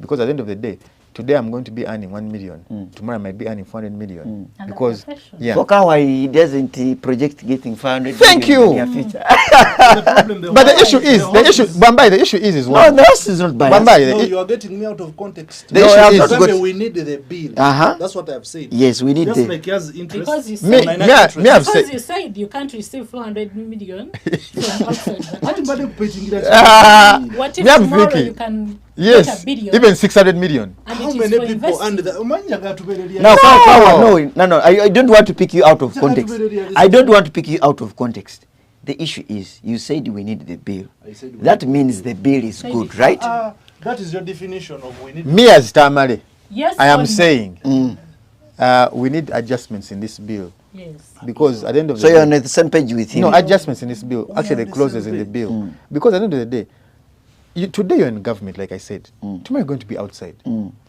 Because at the end of the day, today I'm going to be earning 1 million. Tomorrow I might be earning 400 million. And Because, that's the yeah. For Kawa, he doesn't project getting 500 Thank million you. in the future. The problem, But the issue is, Bambai, the issue is No, one. the house is not biased. Bambai, No, the, you are getting me out of context. The No, issue I have is- not Remember, got- we need the bill. Uh-huh. That's what I've said. Yes, we need just the... like he has interest. Because you me, said, me, I have because said, you said you can't receive 400 million from outside the Ati country. bado kupetingira What if Me, I'm tomorrow thinking, you can get yes, a billion even 600 million. and how it is many for people under investing? the umanya gatubereria Now, No. no, I don't want to pick you out of Just context. have to be realistic. I don't want to pick you out of context. The issue is, you said we need the bill. I said we That means the bill is Said good, it. right? That is your definition of we need. Me as Tamale, Yes, I or am no? saying we need adjustments in this bill. Yes. Because at the end of So the you're on day, the same page with him. no adjustments in this bill. We Actually, are the on the clauses same in the page. bill. Because at the end of the day, today you're in government, like I said. Tomorrow you're going to be outside.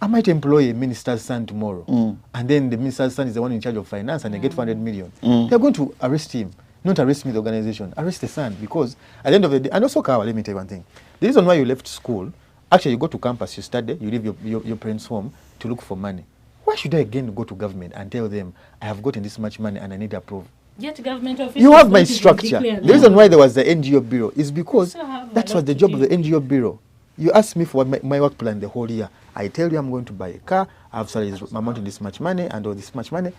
I might employ a minister's son tomorrow, and then the minister's son is the one in charge of finance, and they get 400 million. They're going to arrest him, not arrest me, the organization, arrest the son, because at the end of the day, and also Kawa, let me tell you one thing. The reason why you left school, actually you go to campus, you study, you leave your parents' home to look for money. Why should I again go to government and tell them I have gotten this much money and I need approval? Yet government officials You have my don't even structure. declare The reason that. why there was the NGO bureau is because still have a that was lot the to job of do. the NGO bureau. You ask me for my work plan the whole year. I tell you I'm going to buy a car, I have salaries amounting this much money and all this much money.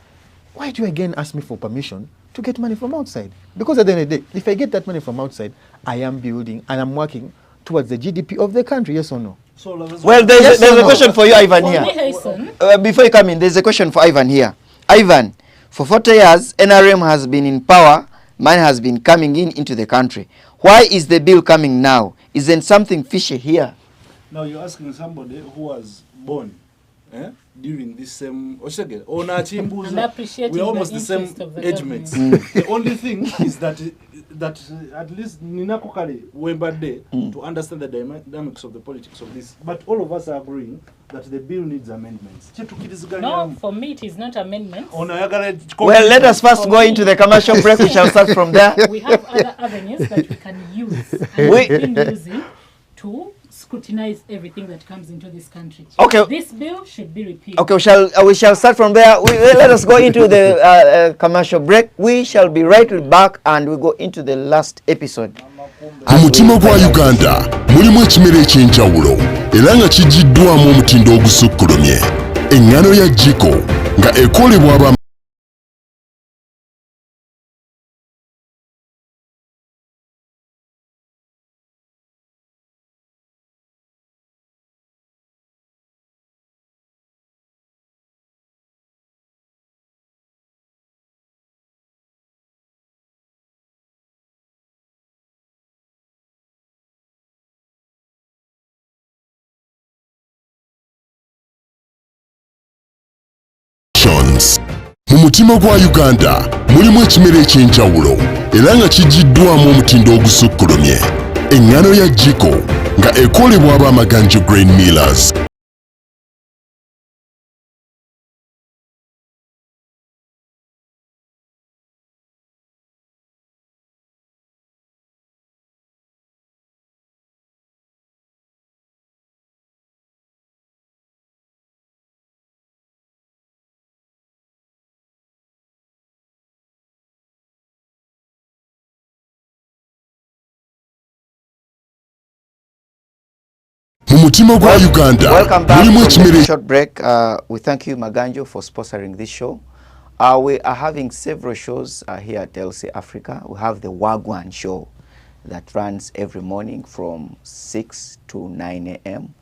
Why do you again ask me for permission to get money from outside? Because at the end of the day, if I get that money from outside, I am building and I'm working towards the GDP of the country, yes or no? So, Well, there's, Yes there's or a no? question for you, Ivan, For here. me, Hasten, Before you come in, there's a question for Ivan here. Ivan, for 40 years, NRM has been in power, money has been coming into the country. Why is the bill coming now? Isn't something fishy here? now you're asking somebody who was born during this same Onachimbuza. And appreciating We're almost the the same interest of the age government. mates. The only thing is that at least Ninakokari went day to understand the dynamics of the politics of this. But all of us are agreeing that the bill needs amendments. no, for me it is not amendments. Well, Well, let us first go into the commercial break. We shall start from there. We have other avenues that we can use and We- we've been using to scrutinize everything that comes into this country. Okay. This bill should be repealed. Okay, we shall start from there. Let us go into the commercial break. We shall be right back and we go into the last episode. mu mutima gwa uganda mulimu ekimera ekyenjawulo era nga kigiddwamu omutindo ogusukkulumye eŋŋano ya jiko nga ekolebwa aba mu mutima gwa uganda mulimu ekimera ekyenjawulo era nga kigiddwamu omutindo ogusukkulumye eŋŋano ya jiko nga ekolebwa ab'amaganjo grain millers. mu mutima gwa uganda Welcome back mulimu from ekimera the short break. We thank you, Maganjo, for sponsoring this show. We are having several shows here at LC Africa. We have the Wagwan show that runs every morning from 6 to 9 a.m.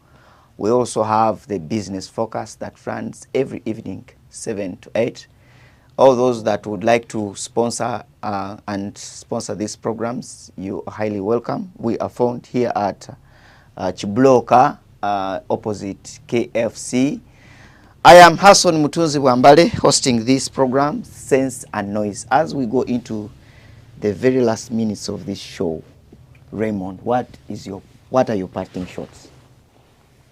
We also have the Business Focus that runs every evening, 7 to 8. All those that would like to sponsor and sponsor these programs, you are highly welcome. We are found here at Chibloka, opposite KFC. I am Hassan Mutunzi Wambale, hosting this program, Sense and Noise. As we go into the very last minutes of this show, Raymond, what are your parting shots?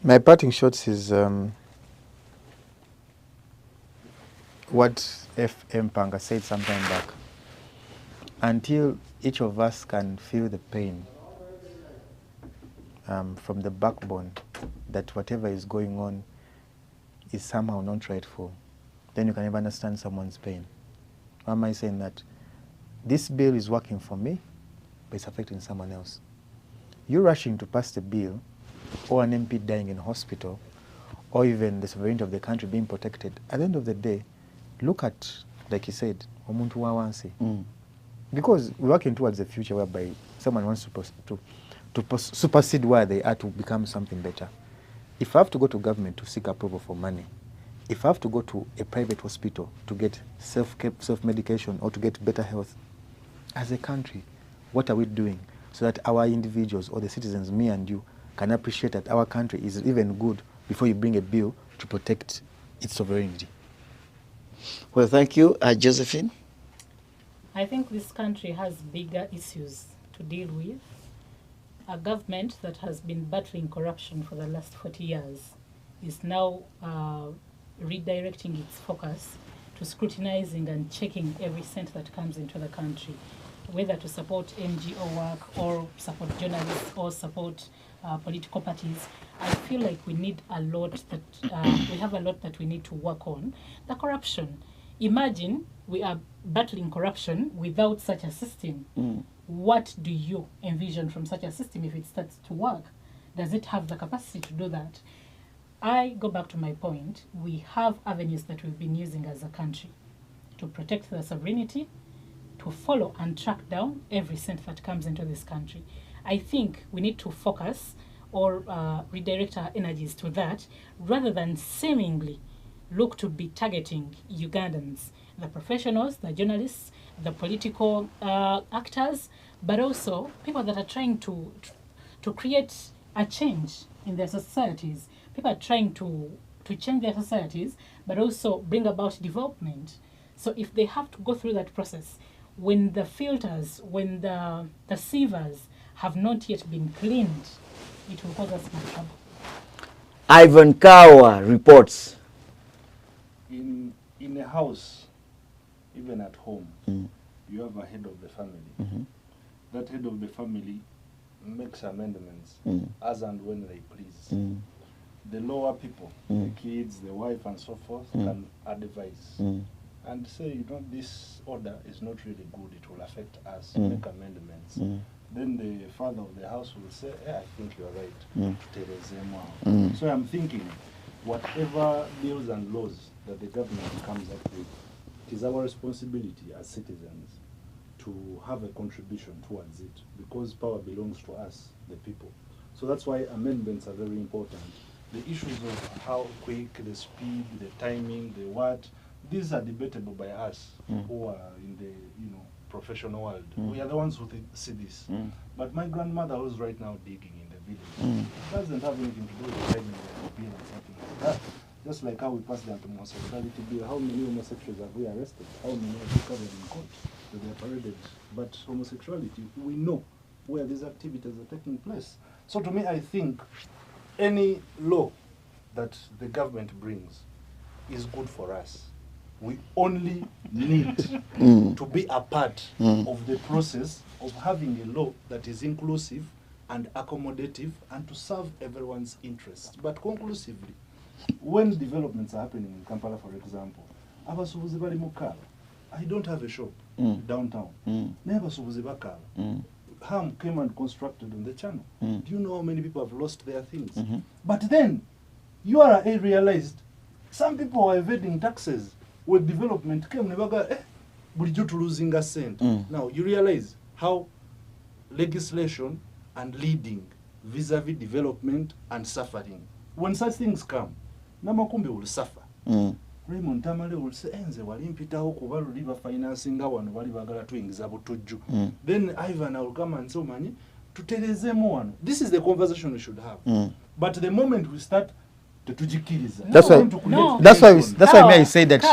My parting shots is what FM Panga said some time back. Until each of us can feel the pain from the backbone that whatever is going on is somehow not rightful, then you can never understand someone's pain. Why am I saying that? This bill is working for me, but it's affecting someone else. You rushing to pass the bill, or an MP dying in hospital, or even the sovereignty of the country being protected, at the end of the day, look at, like you said, omuntu wa wansi. Because we're working towards a future whereby someone wants to supersede where they are to become something better. If I have to go to government to seek approval for money, if I have to go to a private hospital to get self-medication or to get better health, as a country, what are we doing so that our individuals or the citizens, me and you, can appreciate that our country is even good before you bring a bill to protect its sovereignty? Well, thank you. Josephine? I think this country has bigger issues to deal with. A government that has been battling corruption for the last 40 years is now redirecting its focus to scrutinizing and checking every cent that comes into the country, whether to support NGO work or support journalists or support political parties. I feel like we need a lot that we have a lot that we need to work on. The corruption. Imagine we are battling corruption without such a system. What do you envision from such a system if it starts to work? Does it have the capacity to do that? I go back to my point. We have avenues that we've been using as a country to protect the sovereignty, to follow and track down every cent that comes into this country. I think we need to focus or redirect our energies to that rather than seemingly look to be targeting Ugandans, the professionals, the journalists, the political actors, but also people that are trying to create a change in their societies. People are trying to change their societies, but also bring about development. So if they have to go through that process, when the filters, when the sievers have not yet been cleaned, it will cause us more trouble. Ivan Kawa reports. In a house, even at home, you have a head of the family. That head of the family makes amendments as and when they please. The lower people, the kids, the wife and so forth, can advise and say, you know, this order is not really good, it will affect us, make amendments. Then the father of the house will say, I think you're right. So I'm thinking, whatever bills and laws that the government comes up with, it is our responsibility as citizens to have a contribution towards it, because power belongs to us, the people. So that's why amendments are very important. The issues of how quick, the speed, the timing, the what, these are debatable by us who are in the professional world. We are the ones who see this. But my grandmother, who's right now digging in the village, doesn't have anything to do with the timing of the bill or something like that. Just like how we passed the anti-homosexuality bill, how many homosexuals have we arrested? How many have we covered in court that they are paraded? But homosexuality, we know where these activities are taking place. So to me, I think any law that the government brings is good for us. We only need to be a part of the process of having a law that is inclusive and accommodative and to serve everyone's interests. But conclusively, when developments are happening in Kampala, for example, abasubuzi bali mukala. I don't have a shop downtown. N'abasubuzi bakala. Harm came and constructed on the channel. Do you know how many people have lost their things? But then, URA realized some people are evading taxes. When development came, they were losing a cent. Now, you realize how legislation and leading vis-a-vis development and suffering. When such things come, Namakumbi will suffer. Raymond Tamale will say, Enze walimpitaho kuba luli bafinancinga wano bali bagala tuyingiza butujju. Then Ivan will come and say, Mani, tutelezemu wano. This is the conversation we should have. But the moment we start to tujikiriza. That's why I say that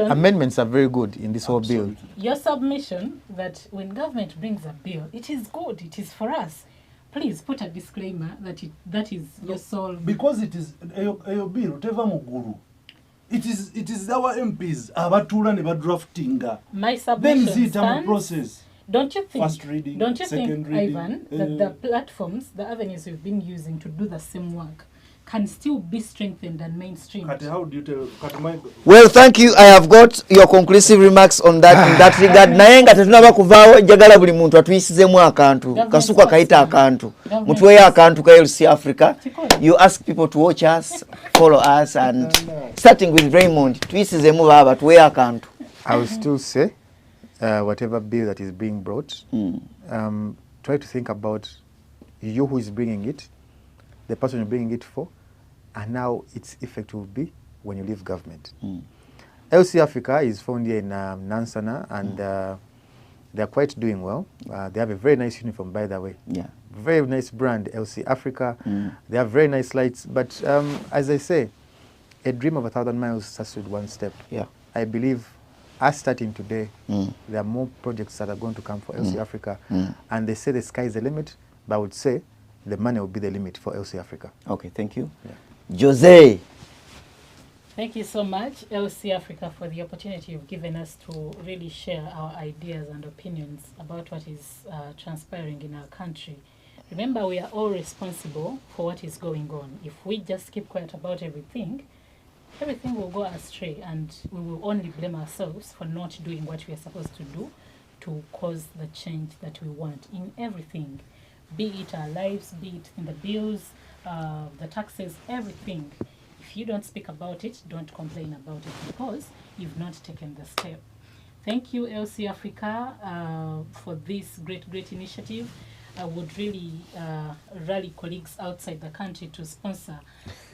amendments are very good in this whole bill. Your submission that when government brings a bill, it is good, it is for us. Please put a disclaimer that is your sole. Because it is a bill, whatever muguru. It is our MPs abatula ne drafting. My submission stands. Process. Don't you think? First reading, don't you second think, reading, Ivan, that the platforms, the avenues we've been using to do the same work can still be strengthened and mainstreamed. Kati, how do you tell? Kati, well, thank you. I have got your conclusive remarks on that in that regard. Naye nga tetunaba kuvaawo njagala buli muntu atuyisizemu akantu kasuku akaita akantu mutuweyo akantu ka LC Africa. You ask people to watch us, follow us, and starting with Raymond tuyisizemu baba tuweyo akantu. I will still say whatever bill that is being brought, try to think about you who is bringing it, the person you're bringing it for, and now its effect will be when you leave government. LC Africa is found here in Nansana, and they're quite doing well. They have a very nice uniform, by the way. Yeah. Very nice brand, LC Africa. They have very nice lights. But as I say, a dream of 1,000 miles starts with one step. Yeah. I believe us starting today, there are more projects that are going to come for LC Africa. And they say the sky is the limit, but I would say the money will be the limit for LC Africa. Okay, thank you. Yeah. Jose. Thank you so much, LC Africa, for the opportunity you've given us to really share our ideas and opinions about what is transpiring in our country. Remember, we are all responsible for what is going on. If we just keep quiet about everything will go astray, and we will only blame ourselves for not doing what we are supposed to do to cause the change that we want in everything, be it our lives, be it in the bills, the taxes, everything. If you don't speak about it, don't complain about it, because you've not taken the step. Thank you, LC Africa, for this great initiative. I would really rally colleagues outside the country to sponsor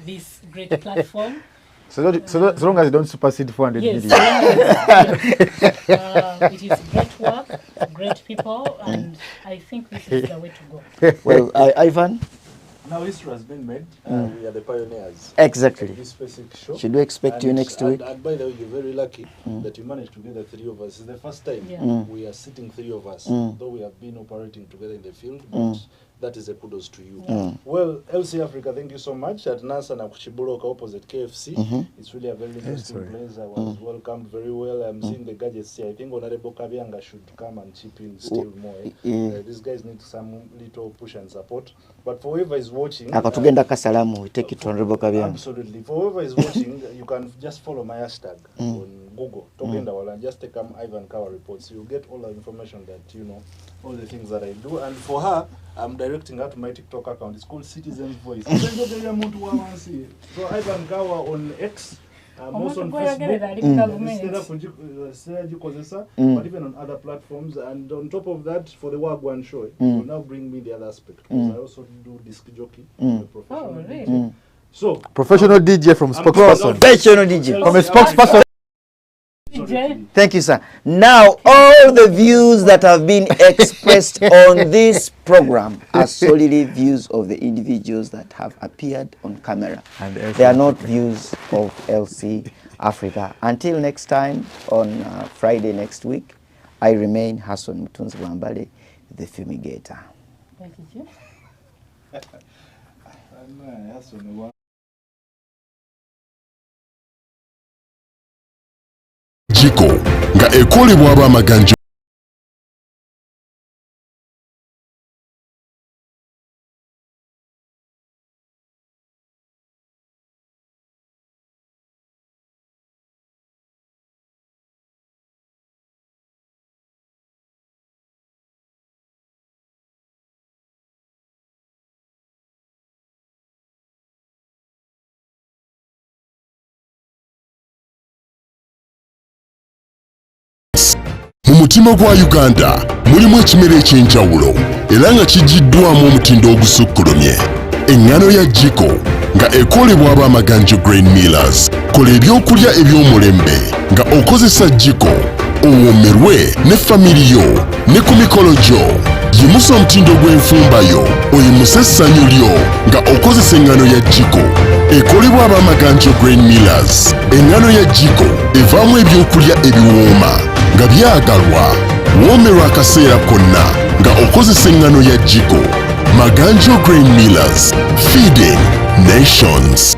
this great platform. So long as you don't supersede 400 yes, million. yes. It is great work, great people, and I think this is the way to go. Well, Ivan? Now history has been made. We are the pioneers. Exactly. Of this specific show. Should we expect you next week? And by the way, you're very lucky that you managed to get the three of us. It's the first time we are sitting three of us, though we have been operating together in the field, but that is a kudos to you. Well, LC Africa, thank you so much. At Nansana Kuchibuloka opposite KFC. It's really a very interesting place. I was welcomed very well. I'm seeing the gadgets here. I think Honorable Kabianga should come and chip in still more. These guys need some little push and support. But for whoever is watching, akatugenda kasalamu, we take it to Honorable Kabianga. Absolutely. For whoever is watching, you can just follow my hashtag on Google. Togenda wala, just take Ivan Kawa reports. You'll get all the information that you know, all the things that I do. And for her, I'm directing her to my TikTok account. It's called Citizen's Voice. So Ivan Kawa on X. Also on Facebook, but even on other platforms. And on top of that, for the Wagwan show, will now bring me the other aspect. Because I also do disc jockey, professional DJ. So professional DJ from spokesperson. Professional DJ from a spokesperson. Thank you, sir. Now, all the views that have been expressed on this program are solely views of the individuals that have appeared on camera. And they are not views of LC Africa. Until next time, on Friday next week, I remain Hassan Mutunzi Wambale, the fumigator. Thank you. Jiko nga ekolebwa ab'amaganja mu mutima gwa Uganda mulimu ekimera ekyenjawulo era nga kijiddwamu omutindo ogusukkulumye. Eŋŋano ya Jiko nga ekolebwa ab'amaganjo Grain Millers. Kola ebyokulya eby'omulembe nga okozesa Jiko, owoomerwe ne famiri yo ne ku mikolo gyo. Yimusa omutindo gw'enfumba yo oyimuse essanyu lyo nga okozesa eŋŋano ya Jiko. Ekolebwa ab'amaganjo Grain Millers. Eŋŋano ya Jiko evaamu ebyokulya ebiwooma nga byagalwa, woomerwa akaseera konna nga okozesa eŋŋano ya Jiko. Maganjo Grain Millers, feeding nations.